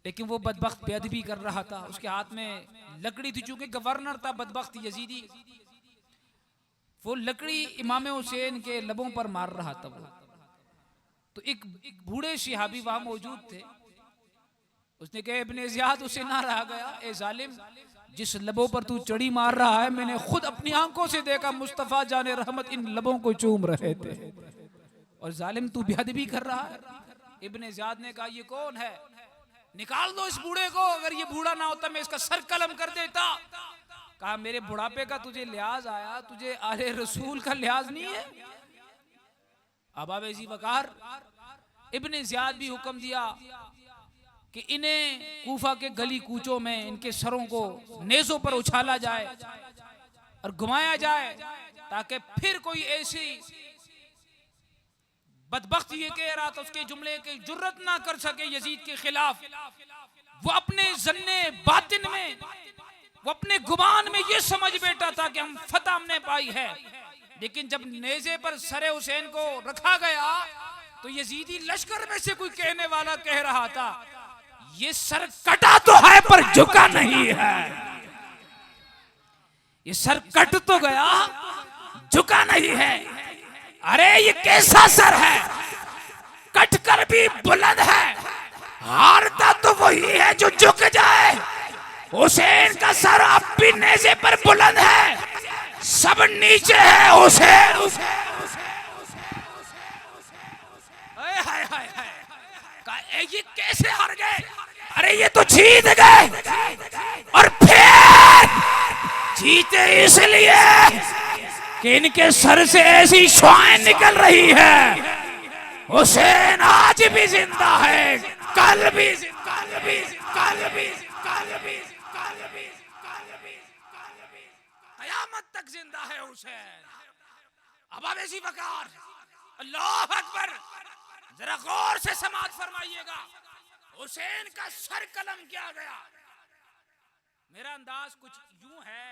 Speaker 2: लेकिन वो बदबख्त बेअदबी कर रहा था, उसके हाथ में लकड़ी थी, चूंकि गवर्नर था बदबख्त यजीदी, वो लकड़ी इमाम हुसैन के लबों पर मार रहा था वो। तो एक बूढ़े शिहाबी वहां मौजूद थे, उसने कहा इब्ने ज़ियाद उसे ना रहा गया, ए जालिम जिस लबों पर तू चढ़ी मार रहा है मैंने खुद अपनी आंखों से देखा, मुस्तफ़ा जाने रहमत इन लबों को चूम रहे थे, और जालिम तू बेअदबी कर रहा है। इब्ने ज़ियाद ने कहा ये कौन है, निकाल दो इस बूढ़े को, अगर ये बूढ़ा ना होता मैं इसका सर कलम कर देता। कहा मेरे बुढ़ापे का तुझे लिहाज आया, तुझे आले रसूल का लिहाज नहीं है। अबा बेजी वकार इब्ने ज़ियाद भी हुक्म दिया कि इन्हें कूफा के गली कूचों में इनके सरों को नेज़ों पर उछाला जाए और घुमाया जाए, ताकि फिर कोई ऐसी बदबख्त ये कह रहा था उसके जुमले की जुर्रत ना कर सके यजीद के खिलाफ। वो अपने जन्ने बातिन में, वो अपने गुमान में ये समझ बैठा था कि हम फतह हमने पाई है। लेकिन जब नेज़े पर सरे हुसैन को रखा गया तो यजीदी लश्कर में से कोई कहने वाला कह रहा था ये सर कटा तो है पर झुका नहीं है, ये सर कट तो गया झुका नहीं है। अरे ये कैसा सर है, कट कर भी बुलंद है, हारता तो वही है जो झुक जाए। हुसैन का सर अब भी नेज़े पर बुलंद है, सब नीचे है। हुसैन ये कैसे हार गए, अरे ये तो जीत गए, और फिर जीते इसलिए कि इनके सर से ऐसी शुआएं निकल रही है। हुसैन आज भी जिंदा है, कल भी, कल भी, कल भी, कल भी, कल भी, कल भी, कयामत तक जिंदा है हुसैन। अब अवैसी वकार, अल्लाह अकबर, जरा गौर से समाअत फरमाइएगा। हुसैन का सर कलम किया गया। मेरा अंदाज कुछ यूं है,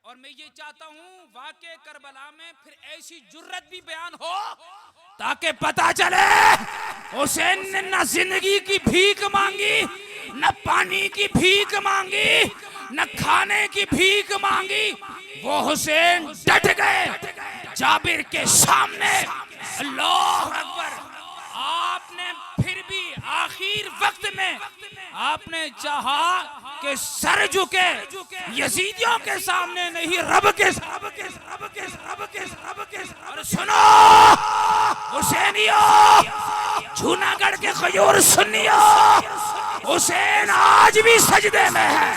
Speaker 2: और मैं ये चाहता हूं वाक़े करबला में फिर ऐसी जुर्रत भी बयान हो ताकि पता चले हुसैन ने न जिंदगी की भीख मांगी, न पानी की भीख मांगी, न खाने की भीख मांगी। वो हुसैन डट गए जाबिर के सामने। अल्लाह अकबर। आपने फिर भी आखिर वक्त में आपने चाहा कि सर झुके, यजीदियों के सामने नहीं, रब के। और सुनो हुसैनियों, जूनागढ़ के खजूर सुनियो, हुसैन आज भी सजदे में है।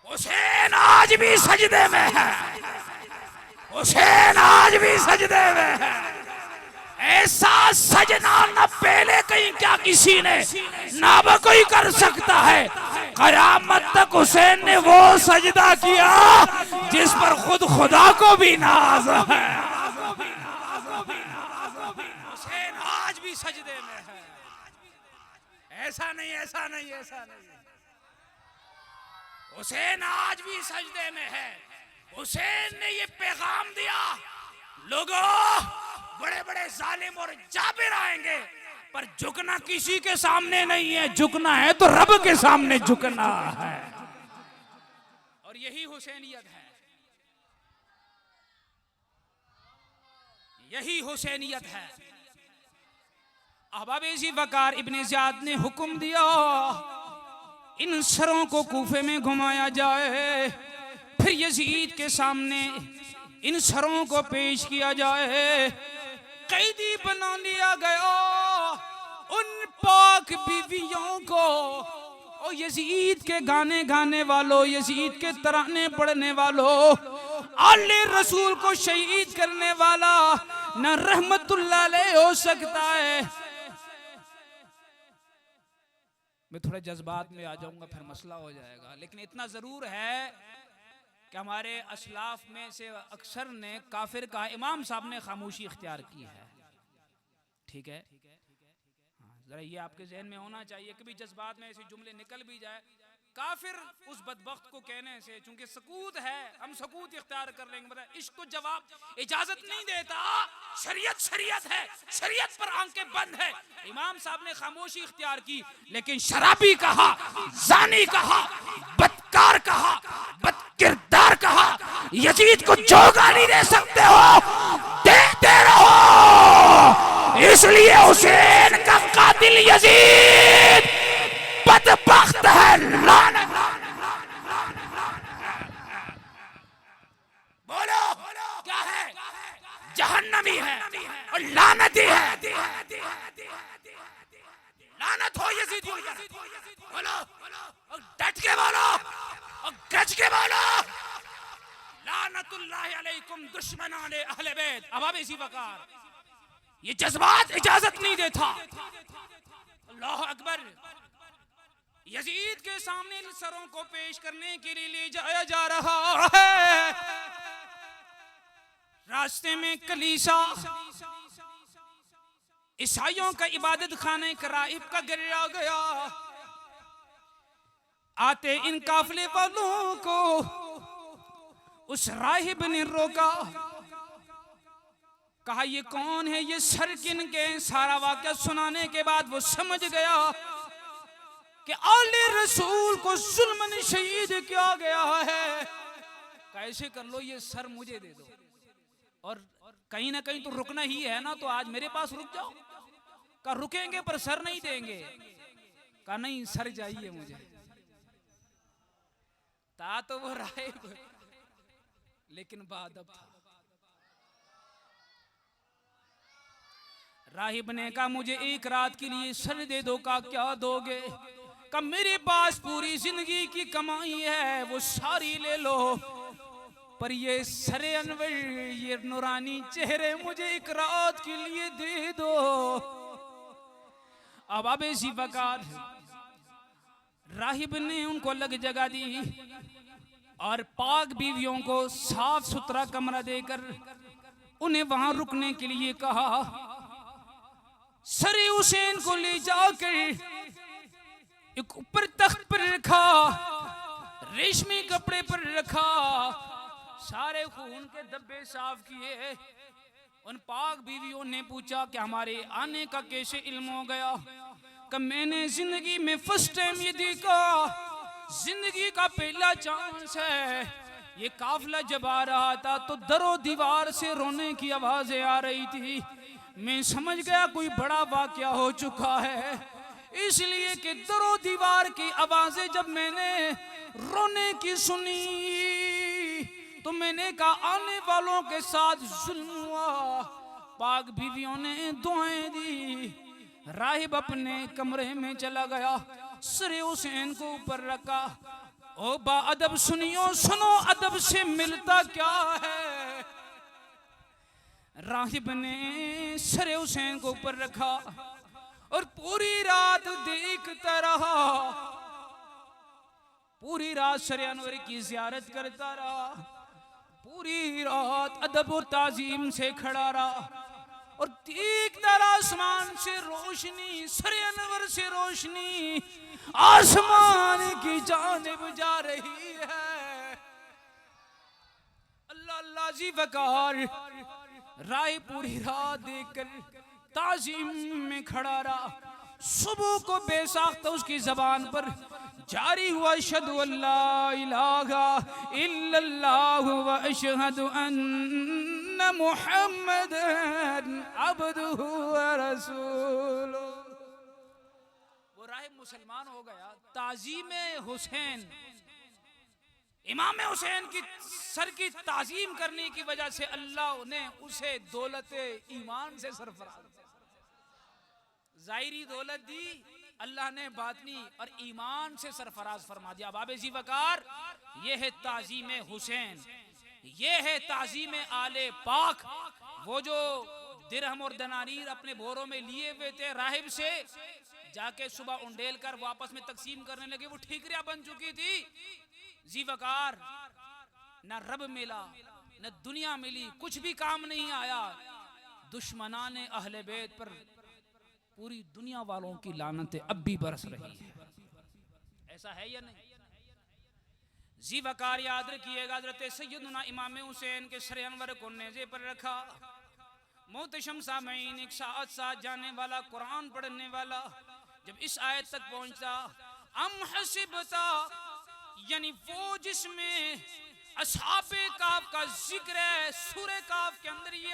Speaker 2: हुसैन आज भी सजदे में है। हुसैन आज भी सजदे में है। ऐसा सजना न पहले कहीं क्या किसी ने, ना अब कोई कर सकता है। कयामत तक हुसैन ने वो सजदा किया जिस पर खुद खुदा को भी नाज है। हुसैन आज भी सजदे में है। ऐसा नहीं, ऐसा नहीं, ऐसा नहीं। हुसैन आज भी सजदे में है। हुसैन ने ये पैगाम दिया, लोगों बड़े बड़े जालिम और जाबिर आएंगे पर झुकना किसी के सामने नहीं है, झुकना है तो रब के सामने झुकना है। और यही हुसैनियत है, यही हुसैनियत है। अहबाब-ए-ज़ी वकार इब्ने ज़ियाद ने हुक्म दिया इन सरों को कूफे में घुमाया जाए, फिर यजीद के सामने इन सरों को पेश किया जाए। कैदी बना लिया गया उन पाक बीवियों को। और यजीद के गाने गाने वालों, यजीद के तराने पढ़ने वालों, आले रसूल को शहीद करने वाला न रहमतुल्लाह अलैह हो सकता है। मैं थोड़े जज्बात में आ जाऊंगा, फिर मसला हो जाएगा। लेकिन इतना जरूर है कि हमारे असलाफ में से अक्सर ने काफिर कहा, इमाम साहब ने खामोशी इख्तियार की है। ठीक है, हाँ, जरा ये आपके जहन में होना चाहिए। कभी जज्बात में ऐसे जुमले निकल भी जाए, काफिर उस बदबख्त को कहने से, चूंकि सकूत है, हम सकूत इख्तियार कर लेंगे, मतलब इश्क को जवाब इजाजत नहीं देता। शरीयत शरीयत है, शरीयत पर आंखें बंद है। इमाम साहब ने खामोशी इख्तियार की, लेकिन शराबी कहा, जानी कहा, बदकार कहा, बदकिरदार कहा, यजीद को जो गाली दे सकते हो देते रहो। इसलिए हुसैन का कातिल यजीद बदबख्त है, लानत। बोलो क्या है? जहन्नमी है और लानती है। लानत हो यजीदियों पर। बोलो और डट के बोलो और गज के बोलो, लानतुल्लाहि अलैकुम दुश्मनाने अहले बैत। अब इसी वकार ये जज्बात इजाजत नहीं देता। अल्लाह अकबर। यजीद के सामने इन सरों को पेश करने के लिए ले जाया जा रहा है। रास्ते में कलीसा, ईसाइयों का इबादत खाने कराइब का गिरा गया। आते इन काफिले वालों को उस राहिब ने रोका, कहा ये कौन है, ये सर किन के? सारा वाक़या सुनाने के बाद वो समझ गया कि आले रसूल को जुल्मन शहीद किया गया है। कैसे कर लो, ये सर मुझे दे दो, और कहीं ना कहीं तो रुकना ही है ना, तो आज मेरे पास रुक जाओ। कहा रुकेंगे पर सर नहीं देंगे। कहा नहीं, सर चाहिए मुझे। था तो वो राहिब, लेकिन बादब था। राहिब ने कहा मुझे एक रात के लिए सर दे दो। का क्या दोगे? का मेरे पास पूरी जिंदगी की कमाई है, वो सारी ले लो, पर ये सरे अनवर, ये नूरानी चेहरे मुझे एक रात के लिए दे दो। अब इसी वकार राहिब ने उनको अलग जगह दी और पाक बीवियों को साफ सुथरा कमरा देकर उन्हें वहां रुकने के लिए कहा। सरे हुसैन को ले जाकर एक ऊपर तख्त पर रखा, रेशमी कपड़े पर रखा, सारे खून के धब्बे साफ किए। उन पाक बीवियों ने पूछा कि हमारे आने का कैसे इल्म हो गया? कि मैंने जिंदगी में फर्स्ट टाइम ये देखा, जिंदगी का पहला चांस है। ये काफिला जब आ रहा था तो दरो दीवार से रोने की आवाजें आ रही थी। मैं समझ गया कोई बड़ा वाकया हो चुका है, इसलिए कि दरो दीवार की आवाजें जब मैंने रोने की सुनी तो मैंने कहा आने वालों के साथ जुल्म हुआ। पाक बीवियों ने दुआएं दी। राहिब अपने कमरे में चला गया, सरे हुसैन को ऊपर रखा। ओ बा अदब सुनियो, सुनो अदब से मिलता क्या है। राहिब ने सरे हुसैन को ऊपर रखा और पूरी रात देखता रहा, पूरी रात सरे अनवर की जियारत करता रहा, पूरी रात अदब और ताजीम से खड़ा रहा और देखता रहा आसमान से रोशनी, सरे अनवर से रोशनी आसमान की जानिब जा रही है। अल्लाह अल्लाह जी वकार। राय पूरी रात देखकर ताजीम में खड़ा रहा। सुबह को बेसाख्ता उसकी जबान पर जारी हुआ अशहदु अल्ला इलाहा इल्लल्लाहु व अशहदु अन्ना मुहम्मदन अब्दुहु व रसूलुहु। वो राहिब मुसलमान हो गया। ताजीम हुसैन, इमाम हुसैन की सर की ताजीम करने की वजह से अल्लाह ने उसे दौलत ईमान से सरफराज, जाहिरी दौलत दी, अल्लाह ने बातनी और ईमान से सरफराज फरमा दिया। बाबे जी वकार, ये है ताजीम हुसैन, ये है ताजीम आले पाक। वो जो दिरहम और दनानीर अपने बोरों में लिए हुए थे राहिब से, जाके सुबह उंडेल कर वापस में तकसीम करने लगे, वो ठीकरियां बन चुकी थी। जी वकार, न रब मिला न दुनिया मिली, कुछ भी काम नहीं आया। दुश्मनान अहले बैत पर पूरी दुनिया वालों की लानतें अब भी बरस रही है। ऐसा है या नहीं? जी वकार याद रखिएगा, हज़रत सैयदना इमाम हुसैन के सर अनवर को नेज़े पर रखा। मोहतरम सामईन, एक साथ साथ जाने वाला, कुरान पढ़ने वाला जब इस आयत तक पहुंचता, अम हसिबता, यानी वो जिसमें असहाबे काफ का जिक्र है, सूरह काफ के अंदर ये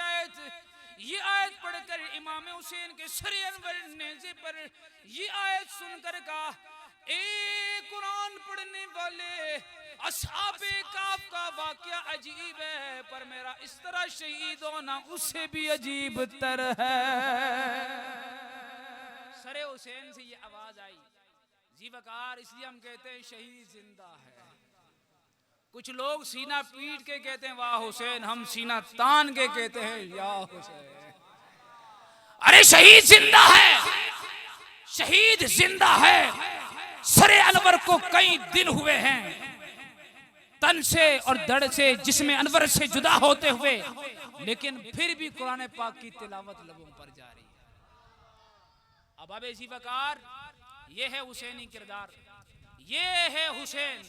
Speaker 2: आयत पढ़कर इमाम हुसैन के सर अनवर नेज़े पर ये आयत सुनकर कहा, एक कुरान पढ़ने वाले असहाबे काफ का वाकया अजीब है, पर मेरा इस तरह शहीद होना उससे भी अजीब तर है। सरे हुसैन से ये आवाज आई, जी वकार, इसलिए हम कहते हैं शहीद जिंदा है। कुछ लोग सीना पीट के कहते हैं वाह हुसैन, हम सीना तान के कहते हैं या हुसैन। अरे शहीद जिंदा है, शहीद जिंदा है। सरे अनवर को कई दिन हुए हैं तन से और दड़ से, जिसमें अनवर से जुदा होते हुए, लेकिन फिर भी कुरान पाक की तिलावत लबों पर जारी है। अब अबे जी वकार, ये है हुसैनी किरदार, ये है हुसैन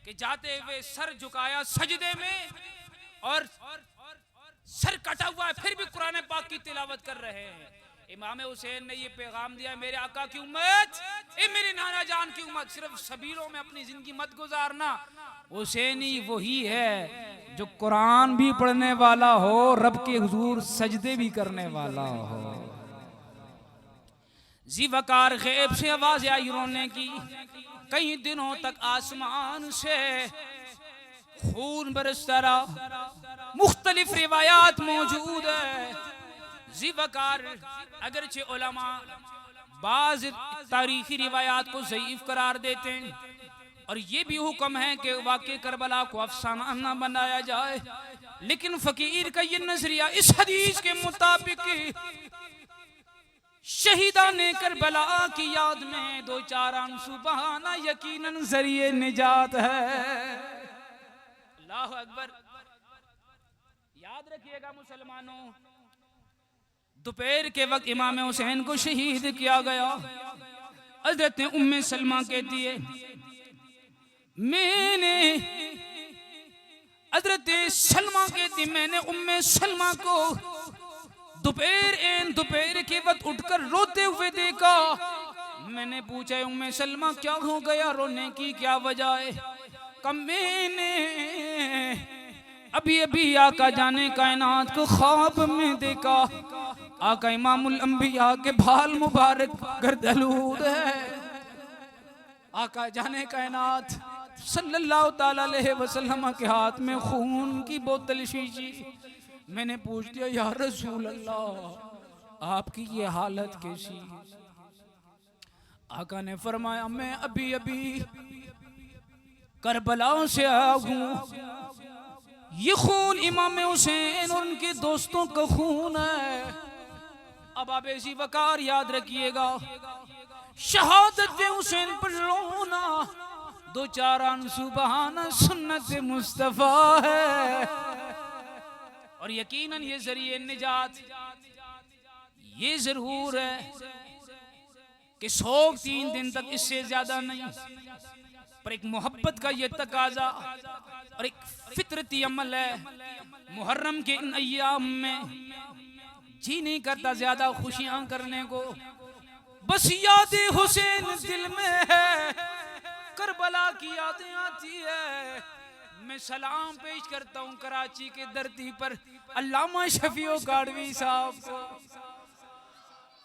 Speaker 2: कि जाते हुए सर झुकाया सजदे में और सर कटा हुआ है, फिर भी कुरान पाक की तिलावत कर रहे हैं। इमाम हुसैन ने ये पैगाम दिया, मेरे आका की उम्मत, मेरे नाना जान की उम्मत, सिर्फ सबीरों में अपनी जिंदगी मत गुजारना। हुसैनी वही है जो कुरान भी पढ़ने वाला हो, रब के हुजूर सजदे भी करने वाला हो। जी वकार, गैब से आवाज आई रोने की। कई दिनों तक आसमान से खून बरसता रहा। मुख्तलिफ रिवायात मौजूद है। जी वकार, अगरचे उलमा बाज तारीखी रिवायात को ज़ईफ करार देते हैं और ये भी हुक्म है कि वाक़े करबला को अफसाना न बनाया जाए, लेकिन फकीर का ये नजरिया इस हदीस के मुताबिक शहीदाने करबला की याद में 2-4 आंसू बहाना यकीनन जरिए निजात है। अल्लाह अकबर। याद रखिएगा मुसलमानों, दोपहर के वक्त इमाम हुसैन को शहीद किया गया। हज़रत उम्मे सलमा कहती है, मैंने उम्मे सलमा को दोपहर के वक्त उठकर रोते हुए देखा। मैंने पूछा, उम्मे सलमा क्या हो गया, रोने की क्या वजह है? कब मैंने अभी अभी आका जाने कायनात को ख्वाब में देखा। आका इमामुल अंबिया के बाल मुबारक गर्दलूद है। आका जाने कायनात सल्लल्लाहु ताला अलैहि वसल्लम के हाथ में खून की बोतल शीशी। मैंने पूछ दिया, या रसूल अल्लाह, आपकी ये हालत कैसी? आका ने फरमाया, मैं अभी अभी करबला से आया हूँ। ये खून इमाम हुसैन और उनके दोस्तों का खून है। अब आप ऐसी वकार याद रखिएगा, शहादत हुसैन पर रोना 2-4 आंसू बहाना सुन्नत मुस्तफा है और यकीनन ये जरिए निजात। ये जरूर है कि 103 दिन तक, इससे ज्यादा नहीं, पर एक मोहब्बत का ये तकाजा और एक फितरती अमल है। मुहर्रम के इन अय्याम में जी नहीं करता ज्यादा खुशियां करने को, बस यादें हुसैन दिल में है, करबला की यादें आती है। मैं सलाम पेश करता हूँ कराची के धरती पर अल्लामा शफीओ काडवी साहब को।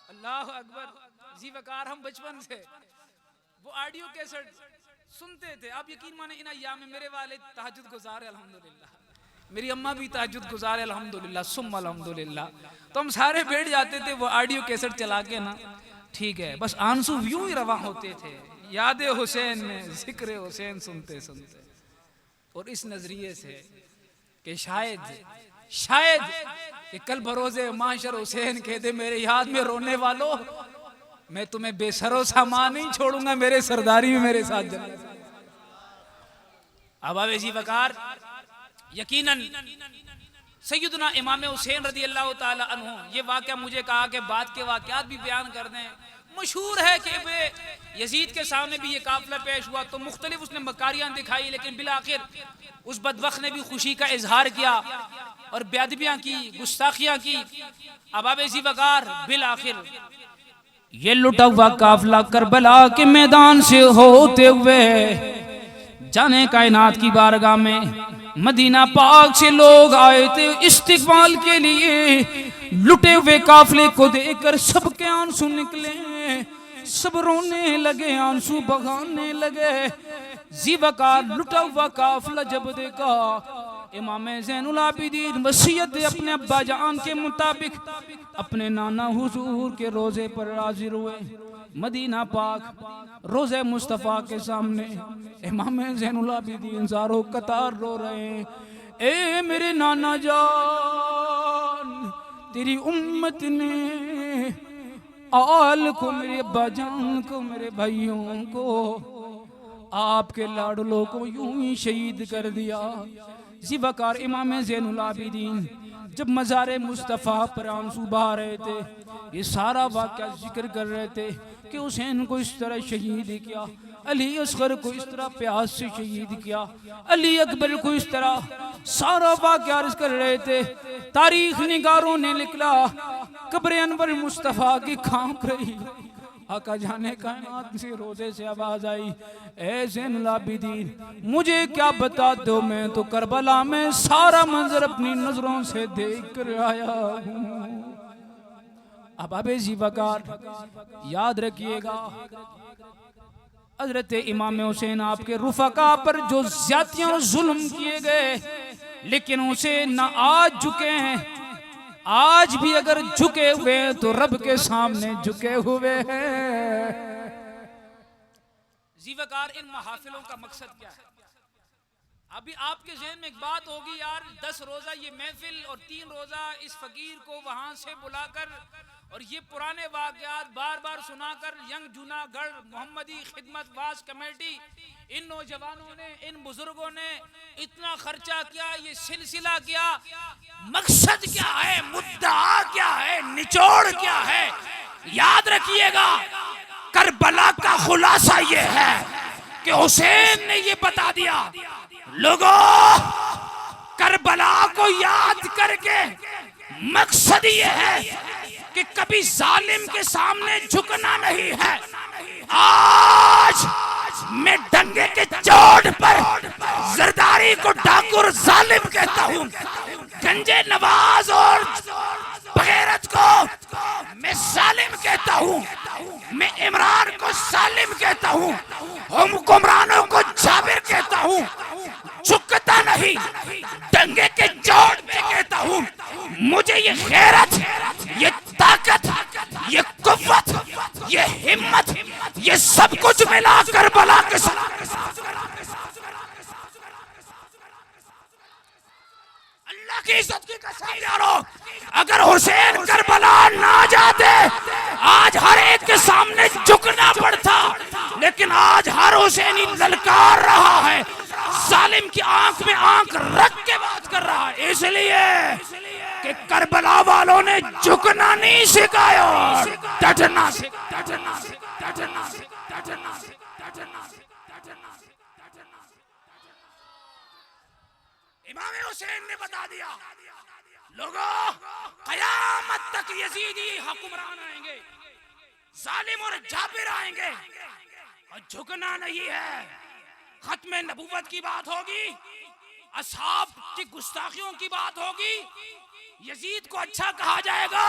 Speaker 2: अल्लाह अकबर। जी वकार, हम बचपन से वो ऑडियो कैसेट सुनते थे। आप यकीन माने, इन अय्याम में मेरे वाले तहज्जुद गुजार है अल्हम्दुलिल्लाह, मेरी अम्मा भी तहज्जुद गुजार है अल्हम्दुलिल्लाह, सुम्मा अल्हम्दुलिल्लाह। तो हम सारे बैठ जाते थे वो ऑडियो कैसेट चला के ना, ठीक है, बस आंसू यूं ही रवा होते थे याद हुसैन में, जिक्र हुसैन सुनते सुनते। और इस नजरिए से कि शायद कि कल बरोज़े माशर हुसैन कह दे, मेरे याद में रोने वालों, मैं तुम्हें बेसरो सामान नहीं छोड़ूंगा, मेरे सरदारी में मेरे साथ जन्नत। अब जी वकार, यकीनन सैयदना इमाम हुसैन रज़ी अल्लाह ताला अन्हु, ये वाक़या मुझे कहा कि बात के वाक़यात भी बयान कर दें,
Speaker 1: मशहूर है कि यजीद के सामने भी ये काफिला पेश हुआ तो मुख्तलिफ उसने मकारियां दिखाई, लेकिन बिलाखिर उस बदबख्त ने भी खुशी का इजहार किया और बेअदबियां की, गुस्ताखियां की। अब अब इसी वकार बिलाखिर
Speaker 2: ये लुटा हुआ काफिला करबला के मैदान से होते हुए जाने कायनात की बारगाह में मदीना पाक से लोग आए थे इस्तिकबाल के लिए। लुटे हुए काफिले को देखकर सबके आंसू निकले, सब रोने लगे, आंसू बहाने लगे। ज़ीवकार लुटा हुआ काफिला जब देखा, इमाम ज़ैनुल आबिदीन वसीयत अपने अब्बा जान के मुताबिक अपने नाना हुजूर के रोजे पर हाजिर हुए। मदीना पाक रोजे मुस्तफ़ा के सामने इमाम ज़ैनुल आबिदीन ज़ारो कतार रो रहे हैं। ए मेरे नाना जान, तेरी उम्मत ने आल को, मेरे अब्बा जान को, मेरे भाइयों को, आपके लाडलों को यूं ही शहीद कर दिया। ज़ीवकार इमाम ज़ैनुल आबिदीन जब मज़ारे मुस्तफ़ा पर आंसू बहा रहे थे, ये सारा वाक़या जिक्र कर रहे थे कि हुसैन को इस तरह शहीद किया, अली असगर को इस तरह प्यास से शहीद किया, अली अकबर को इस तरह, सारा वाक़या अर्ज़ कर रहे थे। तारीख निगारों ने निकला, कब्र अनवर मुस्तफ़ा की कांप रही। आका जाने कायनात से रोजे से आवाज आई, ए ज़ैनुल आबिदीन मुझे क्या बता दो, मैं तो करबला में सारा मंजर अपनी नजरों से देख कर आया हूँ। अब अबे ज़ीवकार याद रखिएगा, हजरत इमाम हुसैन आपके रुफका पर जो ज़्यादतियां जुल्म किए गए, लेकिन उसे न आज झुके हैं, आज भी अगर झुके हुए हैं तो रब के सामने झुके हुए हैं।
Speaker 1: ज़ीवकार इन महाफिलों का मकसद क्या है? अभी आपके ज़हन में एक बात होगी, यार 10 रोज़ा ये महफिल और 3 रोज़ा इस फकीर को वहां से बुलाकर और ये पुराने वाक़यात बार बार सुनाकर यंग जूनागढ़ मोहम्मदी खिदमत वास कमेटी, इन नौजवानों ने, इन बुजुर्गों ने इतना खर्चा किया, ये सिलसिला किया, मकसद क्या है, मुद्दा क्या है, निचोड़ क्या है? याद रखिएगा, करबला का खुलासा ये है कि हुसैन ने ये बता दिया, लोगों करबला को याद करके मकसद ये है कि कभी जालिम के सामने झुकना नहीं है। आज मैं दंगे के चोट पर जरदारी को डाकुर जालिम कहता हूँ, गंजे नवाज और बगैरत को मैं जालिम कहता हूँ, मैं इमरान को जालिम कहता हूँ, हुक्मरानों को जाबिर कहता हूँ, झुकता नहीं, दंगे के चोट पे कहता हूँ। मुझे ये गैरत, ये ताकत, ये कुव्वत, ये हिम्मत, ये सब कुछ मिला करबला के साथ। अल्लाह की इज्जत की कसम यारो, अगर हुसैन करबला ना जाते आज हर एक के सामने झुकना पड़ता, लेकिन आज हर हुसैनी ललकार रहा है, जालिम की आंख में आंख रख के बात कर रहा है, इसलिए कि करबला वालों ने झुकना नहीं सिखाया, डटना डटना डटना डटना। इमाम हुसैन ने बता दिया, लोगों कयामत तक यजीदी हुक्मरान आएंगे, जालिम और जाबिर आएंगे और झुकना नहीं है। खत्म नबूवत की बात होगी, असहाब की गुस्ताखियों की बात होगी, यजीद को अच्छा कहा जाएगा,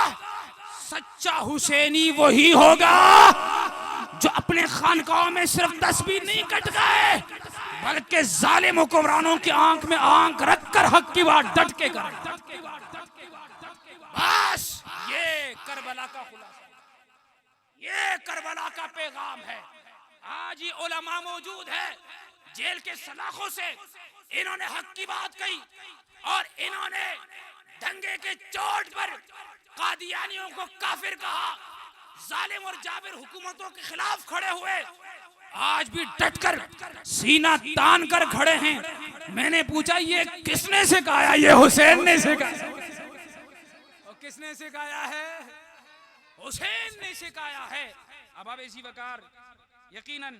Speaker 1: सच्चा हुसैनी वही होगा जो अपने खानकाहों में सिर्फ तस्बीह नहीं कट गए, बल्कि जालिम हुक्मरानों की आंख में आंख रखकर हक की बात डट के करे। बस ये करबला का खुलासा, ये करबला का पैगाम है। आज ये उलमा मौजूद है, जेल के सलाखों से इन्होंने हक की बात कही और इन्होंने दंगे के चोट पर कादियानियों को काफिर कहा, जालिम और जाबिर हुकूमतों के खिलाफ खड़े हुए, आज भी डटकर सीना तान कर खड़े हैं। मैंने पूछा ये किसने सिखाया? ये हुसैन ने सिखाया। और किसने सिखाया है? हुसैन ने सिखाया है।
Speaker 2: अबाब ऐसी वकार यकीनन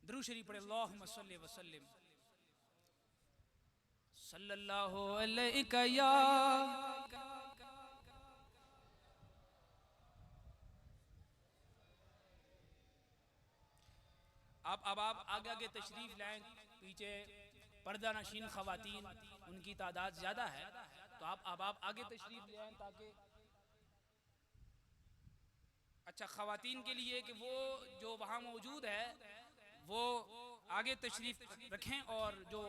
Speaker 2: दुरूद शरीफ पढ़े, अल्लाहुम्मा सल्ली व सल्लिम सल्लल्लाहु अलैका या। अब आप आगे आगे तशरीफ लाएं, पीछे पर्दा नशीन खवातीन उनकी तादाद ज्यादा है, तो आप आगे तशरीफ ले आएं ताकि अच्छा खवातीन के लिए कि वो जो वहाँ मौजूद है वो आगे तशरीफ रखें, और जो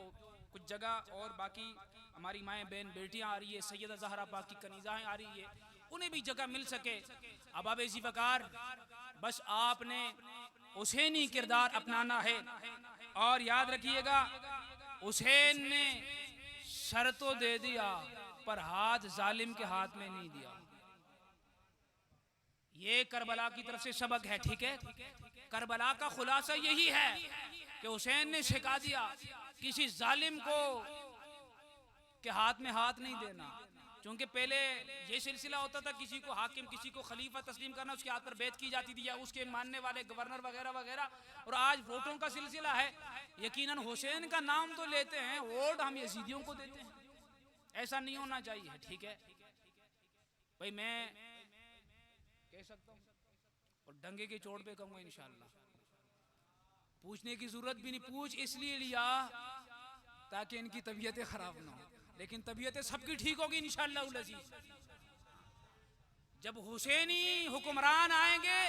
Speaker 2: कुछ जगह और बाकी हमारी माएँ बहन बेटियाँ आ रही है, सैयदा ज़हरा पाक की कनीज़ाएँ आ रही है, उन्हें भी जगह मिल सके। अब आप ऐसी वकार बस आपने हुसैनी किरदार अपनाना है, और याद रखिएगा हुसैन ने सर तो दे दिया पर हाथ जालिम के हाथ में नहीं दिया। ये करबला की तरफ से सबक है, ठीक है। करबला का खुलासा यही है कि हुसैन ने सिखा दिया किसी जालिम को के हाथ में हाथ नहीं देना, क्योंकि पहले ये सिलसिला होता था किसी को हाकिम किसी को खलीफा तस्लीम करना, उसके हाथ पर बैत की जाती थी या उसके मानने वाले गवर्नर वगैरह वगैरह, और आज वोटों का सिलसिला है। यकीनन हुसैन का नाम तो लेते हैं, वोट हम यजीदियों को देते हैं, ऐसा नहीं होना चाहिए, ठीक है भाई। मैं कह सकता हूँ और डंगे के चोट पे कहूँगा इंशाअल्लाह, पूछने की जरूरत भी नहीं, पूछ इसलिए लिया ताकि इनकी तबीयतें खराब ना हो, लेकिन तबीयतें सबकी ठीक होगी इंशाअल्लाह उल अज़ीज़। जब हुसैनी हुक्मरान आएंगे,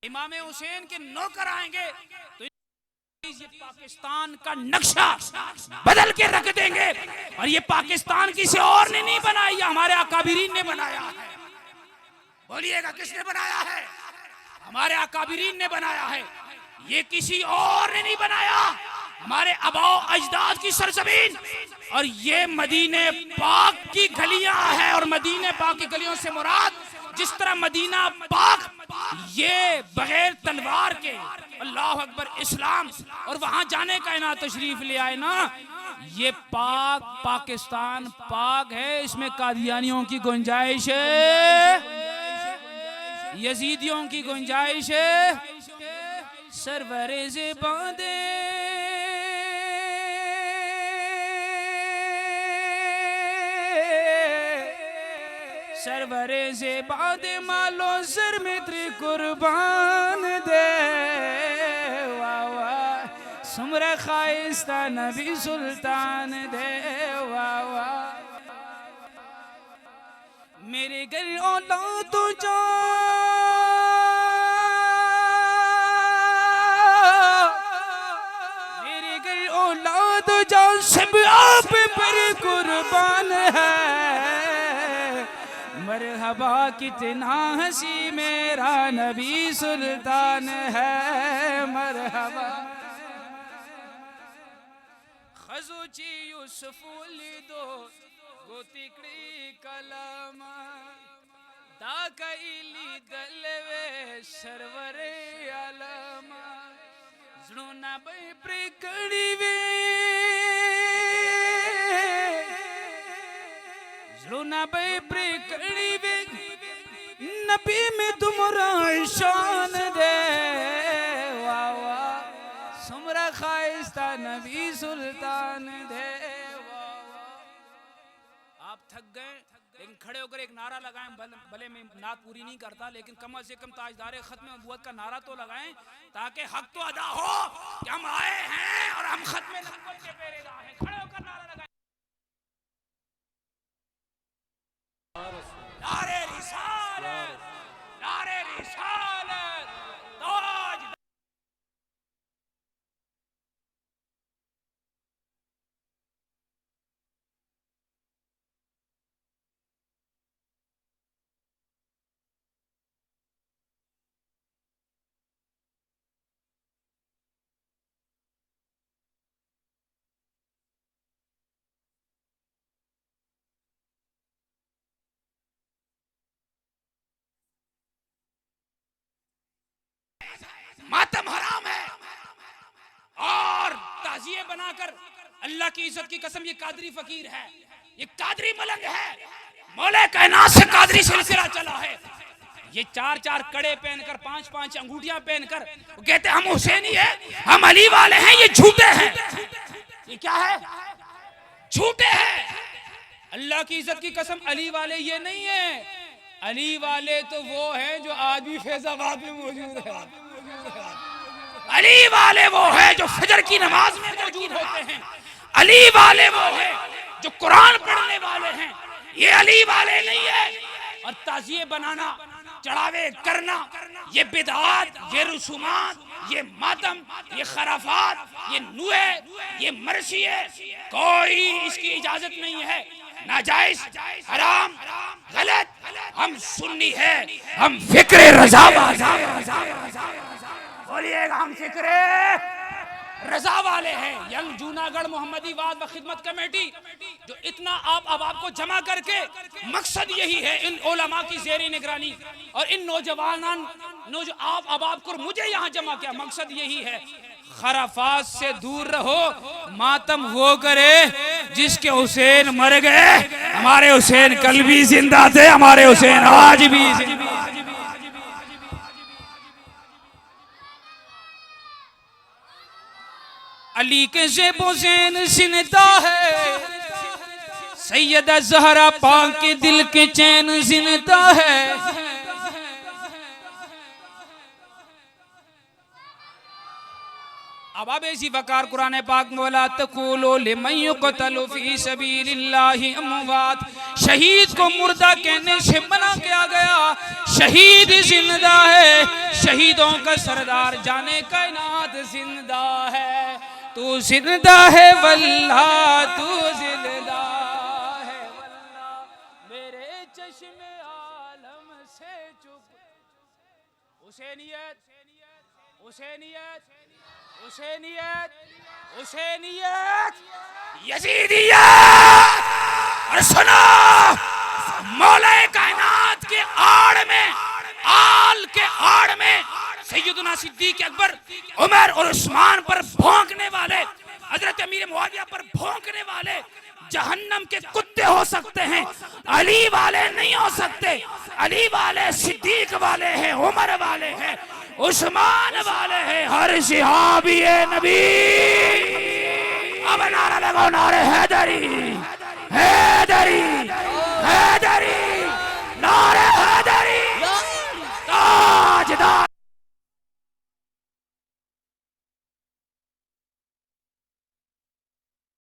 Speaker 2: इमाम हुसैन के नौकर आएंगे, तो ये पाकिस्तान का नक्शा बदल के रख देंगे, और ये पाकिस्तान किसी और ने नहीं बनाया, ये हमारे अकाबिरीन ने बनाया है। बोलिएगा किसने बनाया है? हमारे अकाबिरीन ने बनाया है, ये किसी और ने नहीं बनाया, हमारे आबाओ अजदाद की सरजमीन, और ये मदीने पाक की गलियां हैं। और मदीने पाक की गलियों से मुराद जिस तरह मदीना पाक ये बगैर तलवार के अल्लाह अकबर इस्लाम और वहां जाने का इना तशरीफ ले आए ना, ये पाक पाकिस्तान पाक है, इसमें कादियानियों की गुंजाइश है, यजीदियों की गुंजाइश है। सरवरे से बांधे सरवरे से बांधे मालो सर मित्र कुर्बान दे, वाह वाह सुमरा खाइस्ता नबी सुल्तान दे, वाह वाह मेरे घर औलाद तो जा सब आप पर कुर्बान है, मरहबा कितना हंसी मेरा नबी सुल्तान है, मरहबा खजुची यूसुफुली दो गोतिकड़ी कलामा दाकइली दलवे सरवरे आलमा जुना बे प्रिकड़ी वे जुना बे प्रिकड़ी वे नबी में तुमरा शान दे, वाह वाह सुमरा खाइस्ता नबी सुल्तान दे, वाह वाह। आप थक गए लेकिन खड़े होकर एक नारा लगाएं, भले मैं नात पूरी नहीं करता, लेकिन कम से कम ताजदारे खत्म नबूवत का नारा तो लगाएं, ताकि हक तो अदा हो कि हम आए हैं और हम खत्म नबूवत के पहरेदार हैं। खड़े होकर नारा लगाएं, नारे रिसालत, नारे रिसालत, ताज मातम हराम है, और ताजिए बनाकर अल्लाह की इज्जत की कसम ये कादरी फकीर है, ये कादरी मलंग है, मौला कायनात से कादरी सिलसिला चला है। ये 4-4 कड़े पहनकर 5-5 अंगूठियां पहनकर वो कहते हम हुसैनी है, हम अली वाले हैं, ये झूठे हैं। ये क्या है? झूठे हैं। अल्लाह की इज्जत की कसम, अली वाले ये नहीं है। अली वाले तो वो हैं जो आज भी फैजाबाद में मौजूद है। अली वाले वो है जो फजर की नमाज में मौजूद होते हैं। अली वाले वो है जो कुरान पढ़ने वाले हैं। ये अली वाले नहीं है। और ताजिए बनाना, चढ़ावे करना, ये बिदआत, ये रसूमात, ये मातम, ये खराफात, ये नुए, ये मरसिए, कोई इसकी इजाजत नहीं है। नाजायज, हराम, गलत। हम सुन्नी है, हम फिक्रे रजा बोलिएगा, हम फिक्रे रजा वाले हैं। यंग जूनागढ़ मोहम्मदी वाद व खिदमत कमेटी जो इतना आप को जमा करके, मकसद यही है इन उलमा की ज़ेरी निगरानी और इन नौजवान आप को मुझे यहाँ जमा किया, मकसद यही है खराफात से दूर रहो। मातम वो करे जिसके हुसैन मर गए। हमारे हुसैन कल भी जिंदा थे, हमारे हुसैन आज भी जिंदा। अली के ज़ेबो ज़ैन जिंदा है, सैयदा ज़हरा पाक के दिल के चैन जिंदा है। अब ऐसी वकार कुरान पाक में वला तक़ूलू लिमन युक़तलु फ़ी सबीलिल्लाहि अमवात, शहीद को मुर्दा कहने से मना किया गया। शहीद जिंदा है, शहीदों का सरदार जाने कायनात जिंदा है। तू जिंदा है वल्लाह, तू जिंदा है वल्लाह, मेरे चश्मे आलम से चुप। हुसैनियत, हुसैनियत, हुसैनियत, हुसैनियत, यजीदियत। और सुनो, मौला कायनात के आड़ में, आल के आड़ में सैयदना सिद्दीक अकबर, उमर और उस्मान पर भौंकने वाले, हजरत अमीर मुआविया पर भौंकने वाले जहन्नम के कुत्ते हो सकते हैं, अली वाले नहीं हो सकते। अली वाले सिद्दीक वाले हैं, उमर वाले हैं, उस्मान वाले हैं, हर सहाबी नबी। अब नारा लगाओ, नारे हैदरी, हैदरी।